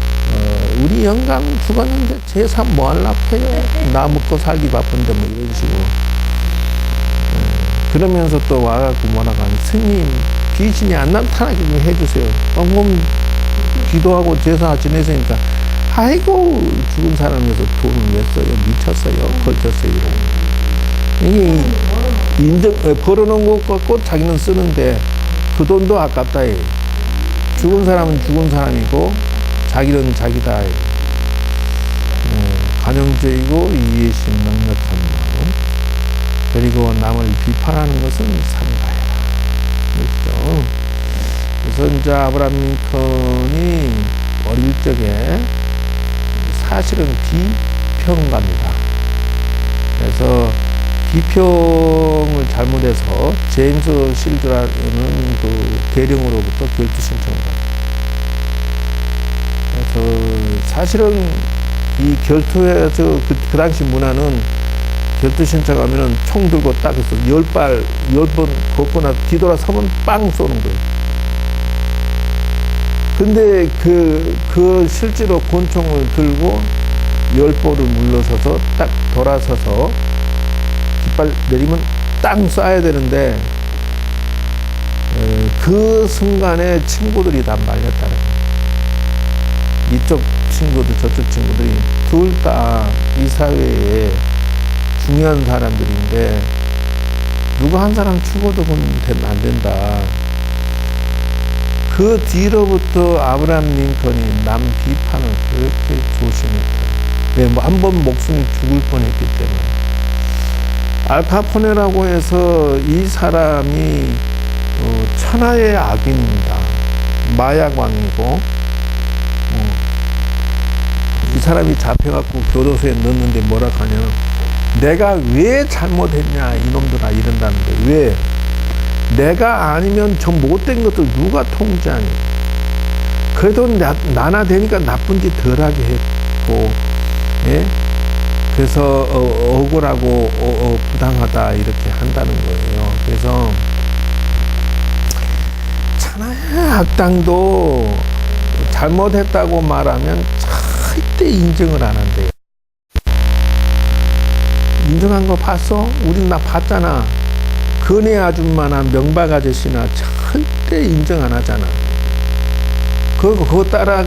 우리 영감 죽었는데 제사 뭐 하려고 해요? 나 먹고 살기 바쁜데 이런 식으로. 그러면서 또 와갖고 뭐라고 하니, 스님 귀신이 안 나타나게 좀 해주세요. 그럼 기도하고 제사 지내시니까 아이고 죽은 사람에서 돈을 왜 써요? 미쳤어요? 걸쳤어요? 이게 벌어놓은 것 같고 자기는 쓰는데 그 돈도 아깝다. 죽은 사람은 죽은 사람이고 자기는 자기다. 관용적이고 이해심 넉넉한 마음, 그리고 남을 비판하는 것은 삼가해라. 그렇죠? 그래서 이제 아브라함 링컨이 어릴 적에 사실은 비평가입니다. 그래서 비평을 잘못해서 제임스 실드라는 그 대령으로부터 결투 신청을 받아요. 그래서 사실은 이 결투에서 그 당시 문화는 결투 신청하면은 총 들고 딱 해서 10번 걷거나 뒤돌아서면 빵 쏘는 거예요. 근데 그 실제로 권총을 들고 10볼을 물러서서 딱 돌아서서 깃발 내리면 땅 쏴야 되는데 그 순간에 친구들이 다 말렸다는 거예요. 이쪽 친구들 저쪽 친구들이 둘 다 이 사회에 중요한 사람들인데 누구 한 사람 죽어도 그건 안 된다. 그 뒤로부터 아브라함 링컨이 남 비판을 그렇게 조심했다. 왜? 뭐 한 번 목숨이 죽을 뻔했기 때문에. 알카포네라고 해서 이 사람이 천하의 악인입니다. 마약왕이고 이 사람이 잡혀갖고 교도소에 넣는데 뭐라 하냐면 내가 왜 잘못했냐 이놈들아 이런다는 거예요. 왜? 내가 아니면 저 못된 것들 누가 통제하니? 그래도 나나 되니까 나쁜 짓 덜하게 했고, 예? 그래서 억울하고 부당하다 이렇게 한다는 거예요. 그래서 천하의 악당도 잘못했다고 말하면 절대 인정을 안 한대요. 인정한 거 봤어? 우린 나 봤잖아. 근혜 아줌마나 명박 아저씨나 절대 인정 안 하잖아. 그거 따라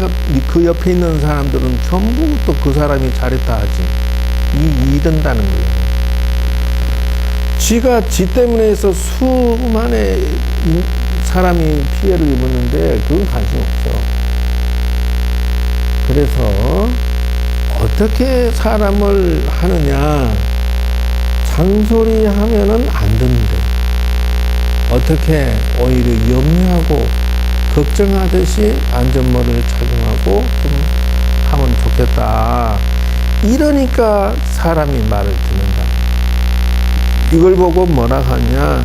그 옆에 있는 사람들은 전부 또 그 사람이 잘했다 하지. 이른다는 거예요. 지 때문에 해서 수많은 사람이 피해를 입었는데 그건 관심 없어. 그래서 어떻게 사람을 하느냐. 잔소리 하면은 안 듣는데 어떻게 오히려 염려하고 걱정하듯이 안전모를 착용하고 좀 하면 좋겠다. 이러니까 사람이 말을 듣는다. 이걸 보고 뭐라 하냐.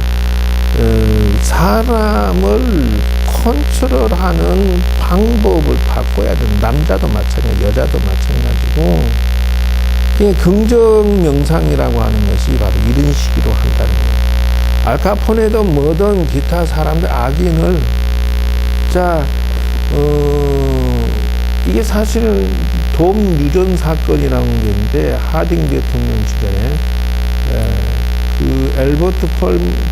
사람을 컨트롤하는 방법을 바꿔야 된다. 남자도 마찬가지, 여자도 마찬가지고. 긍정 명상이라고 하는 것이 바로 이런 식으로 한다는 거예요. 알카포네도 뭐든 기타 사람들 악인을 이게 사실은 돔 유전 사건이라는 게 있는데 하딩 대통령 시절에 그 엘버트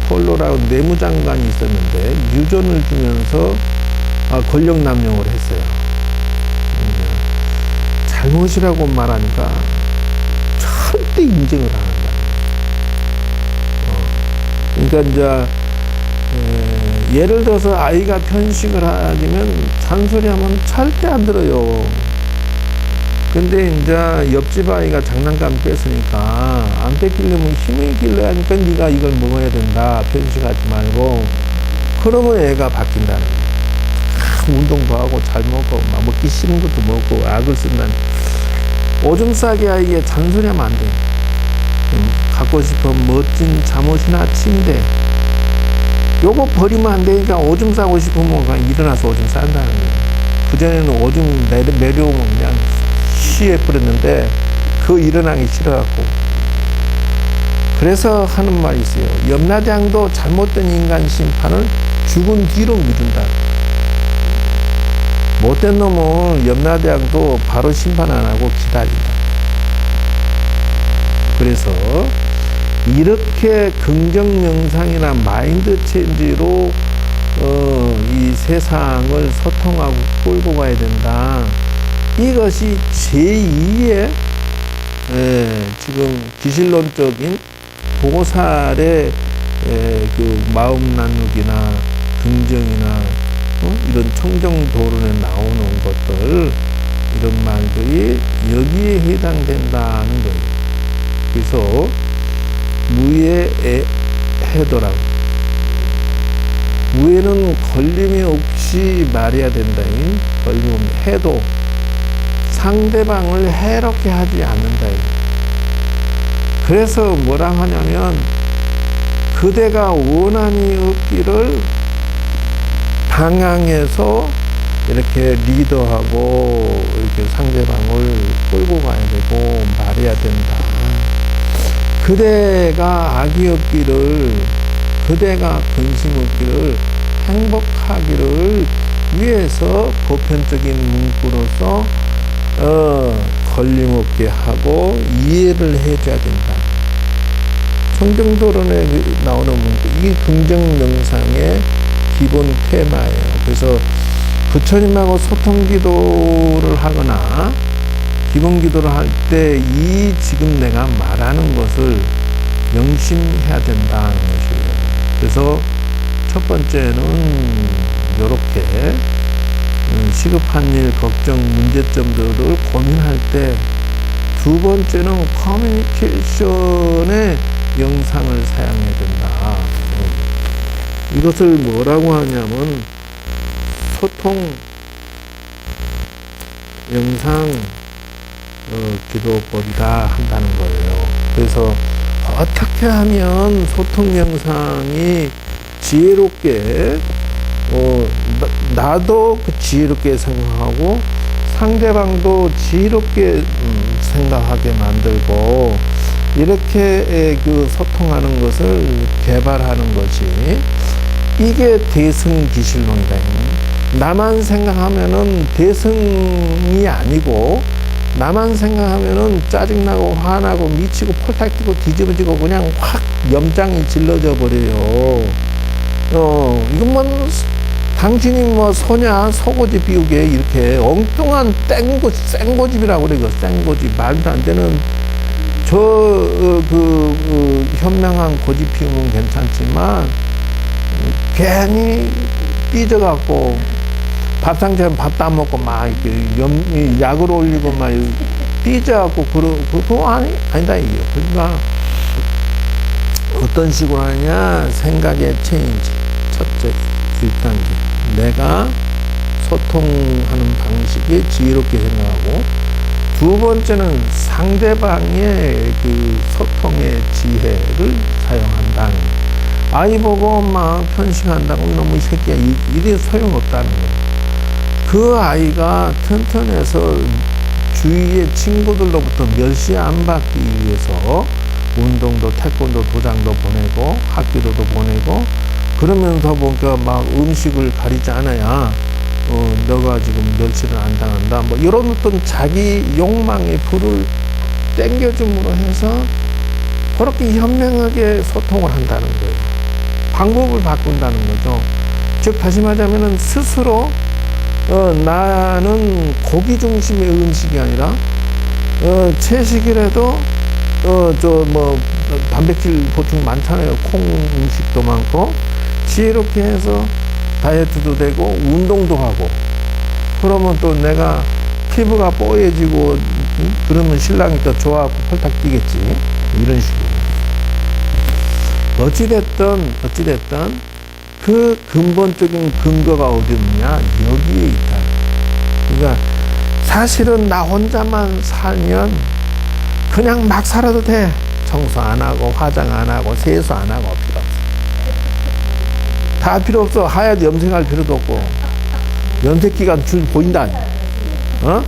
폴로라고 내무장관이 있었는데 유전을 주면서 권력 남용을 했어요. 잘못이라고 말하니까 절대 인정을 안 한다. 그러니까 이제 예를 들어서 아이가 편식을 하면 잔소리하면 절대 안 들어요. 근데 이제 옆집 아이가 장난감 뺐으니까 안 뺏기려면 힘이 길러야니까 네가 이걸 먹어야 된다. 편식하지 말고. 그러면 애가 바뀐다는 거예요. 운동도 하고 잘 먹고 막 먹기 싫은 것도 먹고 악을 쓴다는 거예요. 오줌 싸게 아이에게 잔소리하면 안 돼. 갖고 싶은 멋진 잠옷이나 침대. 요거 버리면 안 되니까 오줌 싸고 싶으면 그냥 일어나서 오줌 싼다는 거예요. 그전에는 오줌 내려오면 그냥 쉬해버렸는데 그 일어나기 싫어갖고. 그래서 하는 말이 있어요. 염라대왕도 잘못된 인간 심판을 죽은 뒤로 미룬다. 못된 놈은 염라대왕도 바로 심판 안 하고 기다린다. 그래서 이렇게 긍정 명상이나 마인드 체인지로 이 세상을 소통하고 끌고 가야 된다. 이것이 제2의 지금 기실론적인 보살의 그 마음 나누기나 긍정이나 이런 청정도론에 나오는 것들, 이런 말들이 여기에 해당된다는 거예요. 그래서 무예에 해도라고. 무예는 걸림이 없이 말해야 된다. 걸림 없는 해도 상대방을 해롭게 하지 않는다. 그래서 뭐라 하냐면 그대가 원한이 없기를 방향해서 이렇게 리더하고 이렇게 상대방을 끌고 가야 되고 말해야 된다. 그대가 악이 없기를, 그대가 근심 없기를, 행복하기를 위해서 보편적인 문구로서 걸림없게 하고 이해를 해줘야 된다. 성경도론에 나오는 문구, 이게 긍정명상의 기본 테마예요. 그래서 부처님하고 소통 기도를 하거나 기본 기도를 할 때 이 지금 내가 말하는 것을 명심해야 된다는 것이에요. 그래서 첫 번째는 이렇게 시급한 일, 걱정, 문제점들을 고민할 때, 두 번째는 커뮤니케이션의 영상을 사용해야 된다. 이것을 뭐라고 하냐면 소통 영상 기도법이다 한다는 거예요. 그래서 어떻게 하면 소통 영상이 지혜롭게 나도 지혜롭게 생각하고 상대방도 지혜롭게 생각하게 만들고 이렇게 그 소통하는 것을 개발하는 것이 이게 대승기실론이다. 나만 생각하면은 대승이 아니고 나만 생각하면은 짜증나고 화나고 미치고 폴탁 뛰고 뒤집어지고 그냥 확 염장이 질러져 버려요. 이건 뭐 당신이 뭐 소냐 속고집 비우게 이렇게 엉뚱한 생고집이라고 그래. 생고집 말도 안 되는 현명한 고집 피우면 괜찮지만 괜히 삐져갖고 밥상처럼 밥도 안 먹고 막 이렇게 약을 올리고 막 삐져갖고 그거 아니다 이게. 그러니까 어떤 식으로 하냐, 생각의 체인지. 첫째 1단계 내가 소통하는 방식이 지혜롭게 생각하고, 두 번째는 상대방의 그 소통의 지혜를 사용한다는 거예요. 아이 보고 막 편식한다고 너무 이 새끼야 이래 소용없다는 거예요. 그 아이가 튼튼해서 주위의 친구들로부터 멸시 안 받기 위해서 운동도 태권도 도장도 보내고 학교도도 보내고 그러면서 보니까 막 음식을 가리지 않아야 너가 지금 멸시를 안 당한다 뭐 이런 어떤 자기 욕망의 불을 땡겨줌으로 해서 그렇게 현명하게 소통을 한다는 거예요. 방법을 바꾼다는 거죠. 즉 다시 말하자면 스스로 나는 고기 중심의 음식이 아니라 채식이라도 단백질 보충 많잖아요. 콩 음식도 많고 지혜롭게 해서 다이어트도 되고 운동도 하고 그러면 또 내가 피부가 뽀얘지고 그러면 신랑이 더 좋아하고 펄딱 뛰겠지. 이런 식으로. 어찌됐든 그 근본적인 근거가 어디 있느냐? 여기에 있다. 그러니까 사실은 나 혼자만 살면 그냥 막 살아도 돼. 청소 안 하고 화장 안 하고 세수 안 하고 필요 없어. 다 필요 없어. 하얗게 염색할 필요도 없고 염색기간 줄 보인다. 어?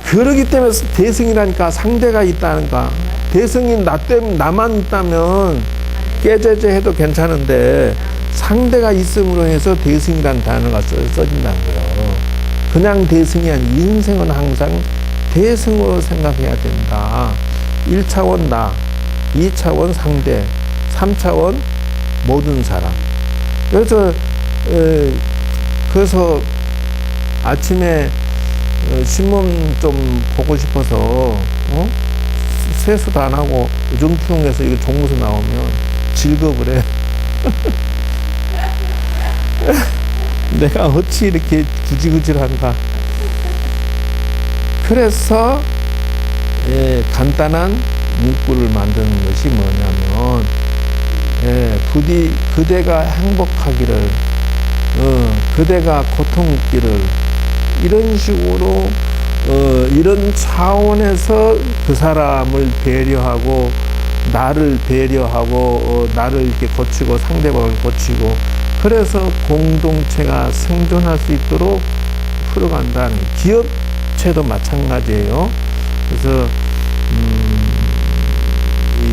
그러기 때문에 대승이라니까. 상대가 있다니까. 대승이 나 때문에 나만 있다면 깨제제 해도 괜찮은데 상대가 있음으로 해서 대승이라는 단어가 써진다는 거예요. 그냥 대승이 아니고 인생은 항상 대승으로 생각해야 된다. 1차원 나, 2차원 상대, 3차원 모든 사람. 그래서 아침에 신문 좀 보고 싶어서 세수도 안 하고 우중충해서 이거 종무서 나오면 즐겁을 해. 내가 어찌 이렇게 구질구질한가. 그래서 간단한 문구를 만드는 것이 뭐냐면 부디 그대가 행복하기를, 그대가 고통 없기를, 이런 식으로 이런 차원에서 그 사람을 배려하고 나를 배려하고 나를 이렇게 고치고 상대방을 고치고 그래서 공동체가 생존할 수 있도록 풀어간다는 기업체도 마찬가지예요. 그래서 이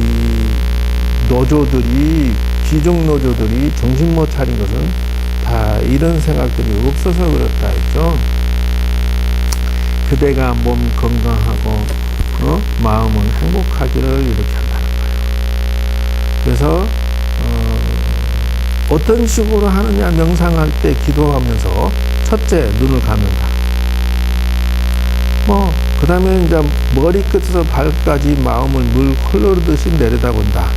노조들이 기종 노조들이 정신 못 차린 것은 다 이런 생각들이 없어서 그렇다 했죠. 그대가 몸 건강하고 마음은 행복하기를 이렇게 한다는 거예요. 그래서 어떤 식으로 하느냐 명상할 때 기도하면서 첫째 눈을 감는다. 그 다음에 이제 머리끝에서 발끝까지 마음을 물 흘러르듯이 내려다본다.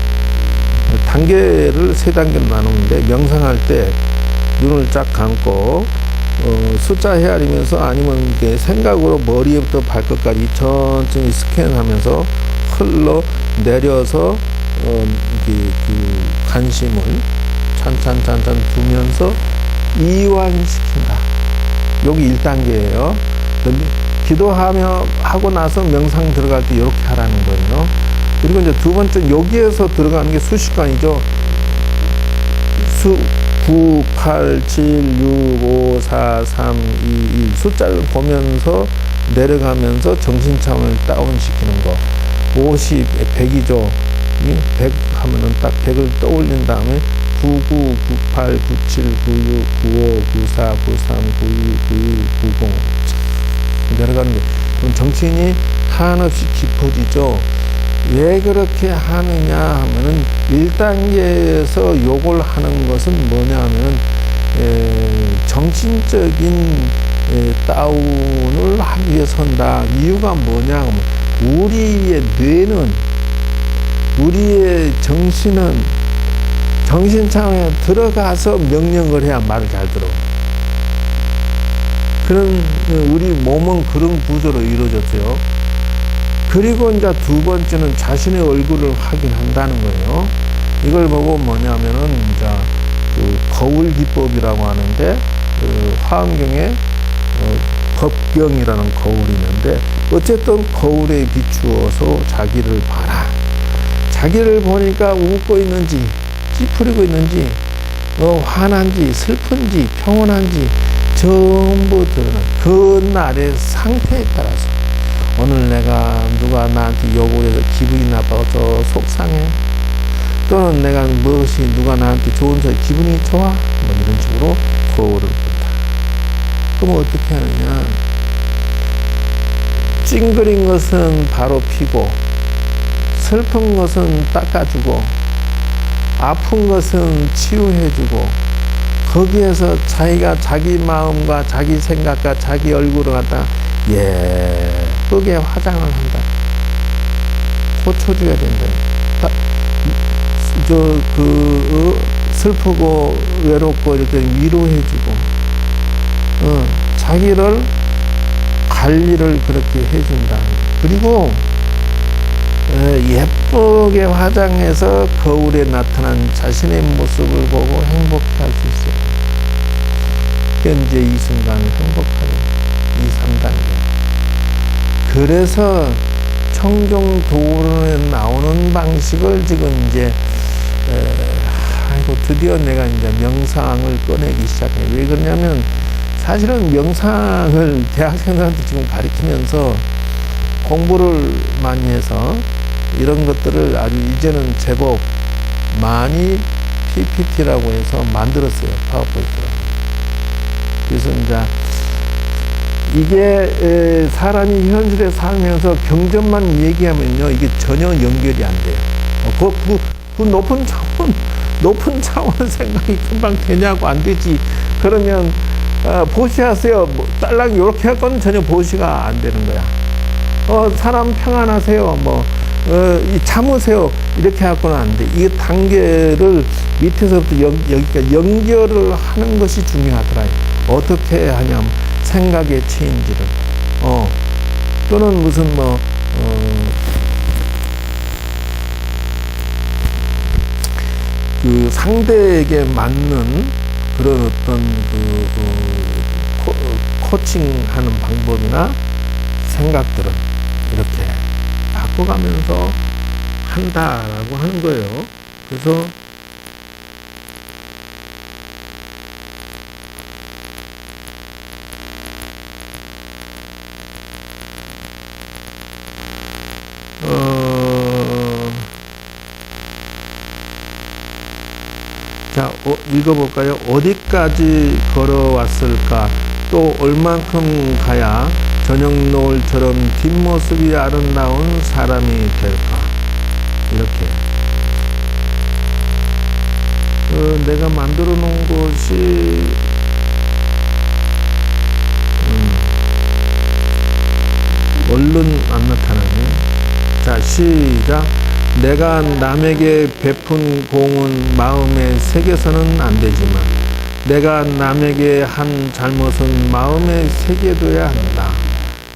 단계를 세 단계로 나누는데 명상할 때 눈을 쫙 감고 숫자 헤아리면서 아니면 이게 생각으로 머리부터 발끝까지 천천히 스캔하면서 흘러 내려서 그 관심을 찬찬찬찬 두면서 이완시킨다. 여기 1단계예요. 하고 나서 명상 들어갈 때 이렇게 하라는 거예요. 그리고 이제 두 번째 여기에서 들어가는 게 수식관이죠. 9, 8, 7, 6, 5, 4, 3, 2, 1 숫자를 보면서 내려가면서 정신 차원을 다운시키는 거. 50, 100이죠. 100 하면은 딱 100을 떠올린 다음에 99, 98, 97, 96, 95, 94, 93, 92, 91, 90 내려가는 게 그럼 정신이 한없이 깊어지죠. 왜 그렇게 하느냐 하면은 1단계에서 요걸 하는 것은 뭐냐 하면은 정신적인 다운을 하기 위해서 한다. 이유가 뭐냐 하면 우리의 뇌는 우리의 정신은 정신 차원에 들어가서 명령을 해야 말을 잘 들어. 그런 우리 몸은 그런 구조로 이루어졌어요. 그리고 이제 두 번째는 자신의 얼굴을 확인한다는 거예요. 이걸 보고 뭐냐면은 이제 그 거울 기법이라고 하는데 그 화엄경에 법경이라는 거울이 있는데 어쨌든 거울에 비추어서 자기를 봐라. 자기를 보니까 웃고 있는지 찌푸리고 있는지 화난지 슬픈지 평온한지 전부 드러나는 그 날의 상태에 따라서 오늘 내가 누가 나한테 욕을 해서 기분이 나빠서 속상해. 또는 내가 무엇이 누가 나한테 좋은 소리 기분이 좋아. 이런 식으로 거울을 본다. 그럼 어떻게 하느냐. 찡그린 것은 바로 피고 슬픈 것은 닦아주고 아픈 것은 치유해주고 거기에서 자기가 자기 마음과 자기 생각과 자기 얼굴을 갖다 예쁘게 화장을 한다. 고쳐줘야 된다. 슬프고 외롭고 이렇게 위로해주고, 자기를 관리를 그렇게 해준다. 그리고 예쁘게 화장해서 거울에 나타난 자신의 모습을 보고 행복해 할 수 있어요. 현재 이 순간 행복하게 2, 3단계. 그래서 청정도론에 나오는 방식을 지금 이제 드디어 내가 이제 명상을 꺼내기 시작해. 왜 그러냐면 사실은 명상을 대학생들한테 지금 가르치면서 공부를 많이 해서 이런 것들을 아주 이제는 제법 많이 PPT라고 해서 만들었어요. 파워포인트로. 그래서 이제 이게 사람이 현실에 살면서 경전만 얘기하면요, 이게 전혀 연결이 안 돼요. 그 높은 차원 생각이 금방 되냐고 안 되지. 그러면 보시하세요. 딸랑 이렇게 할 건 전혀 보시가 안 되는 거야. 사람 평안하세요. 참으세요. 이렇게 할 건 안 돼. 이 단계를 밑에서부터 여기까지 연결을 하는 것이 중요하더라. 어떻게 하냐면 생각의 체인지를 또는 무슨 그 상대에게 맞는 그런 어떤 코칭하는 방법이나 생각들은 이렇게 바꿔가면서 한다라고 하는 거예요. 그래서 자, 읽어볼까요? 어디까지 걸어왔을까? 또 얼만큼 가야 저녁 노을처럼 뒷모습이 아름다운 사람이 될까? 이렇게. 내가 만들어 놓은 것이 얼른 안 나타나네. 자, 시작. 내가 남에게 베푼 공은 마음에 새겨서는 안 되지만 내가 남에게 한 잘못은 마음에 새겨둬야 한다.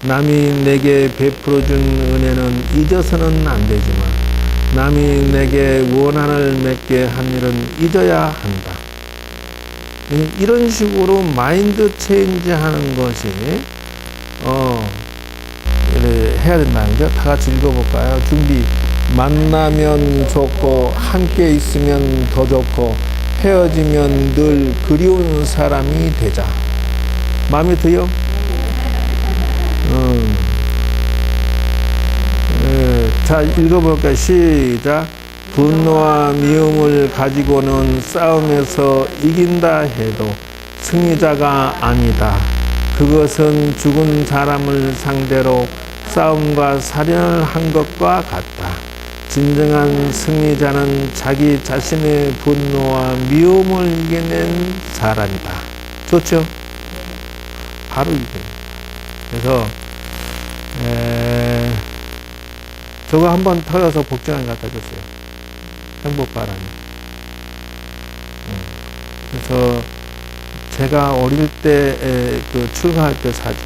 남이 내게 베풀어준 은혜는 잊어서는 안 되지만 남이 내게 원한을 맺게 한 일은 잊어야 한다. 이런 식으로 마인드 체인지 하는 것이 해야 된다는 거죠. 다 같이 읽어볼까요? 준비. 만나면 좋고 함께 있으면 더 좋고 헤어지면 늘 그리운 사람이 되자. 마음에 들어요? 자, 읽어볼까요? 시작. 분노와 미움을 가지고는 싸움에서 이긴다 해도 승리자가 아니다. 그것은 죽은 사람을 상대로 싸움과 살인을 한 것과 같다. 진정한 승리자는 자기 자신의 분노와 미움을 이겨낸 사람이다. 좋죠? 바로 이게. 그래서 저거 한번 터여서 복장을 갖다 줬어요. 행복바람이. 그래서 제가 어릴 때 그 출가할 때 사진.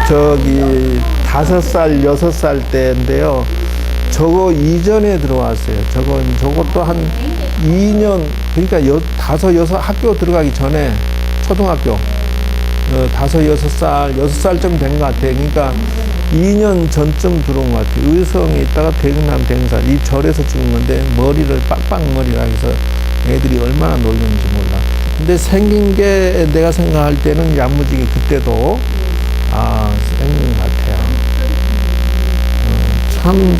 저기 5살, 6살 때인데요. 저거 이전에 들어왔어요. 저것도 한 2년, 그러니까 5, 6 학교 들어가기 전에 초등학교 5, 6살, 6살쯤 된 것 같아요. 그러니까 2년 전쯤 들어온 것 같아요. 의성에 있다가 대경남 대행사 이 절에서 찍은 건데 머리를 빡빡머리라 해서 애들이 얼마나 놀렸는지 몰라. 근데 생긴 게 내가 생각할 때는 야무지게 그때도 생긴 것 같아요. 참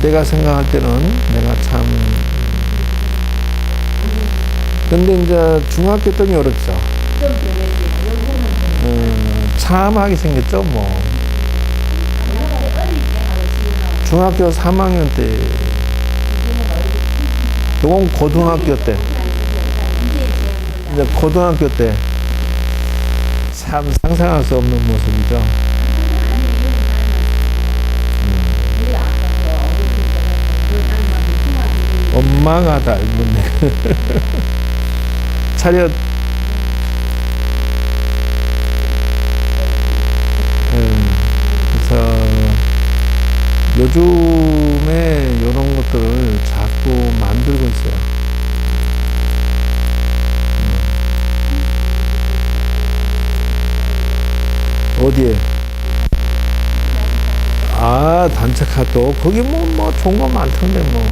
내가 생각할 때는 내가 참 근데 이제 중학교 때는 어렵죠. 참하게 생겼죠 뭐. 중학교 3학년 때 요건 고등학교 때 이제 고등학교 때 참 상상할 수 없는 모습이죠. 엄마가 닮은네. 차렷. 그래서 요즘에 이런 것들을 자꾸 만들고 있어요. 어디에? 단체 카톡. 거기 뭐 좋은 거 많던데 뭐.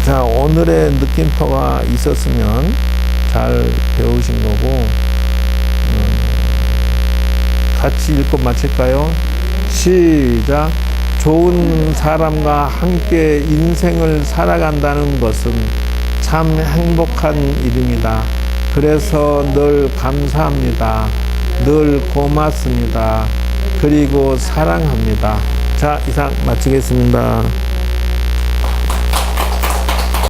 자, 오늘의 느낌표가 있었으면 잘 배우신 거고, 같이 읽고 마칠까요? 시작. 좋은 사람과 함께 인생을 살아간다는 것은 참 행복한 일입니다. 그래서 늘 감사합니다. 늘 고맙습니다. 그리고 사랑합니다. 자, 이상 마치겠습니다.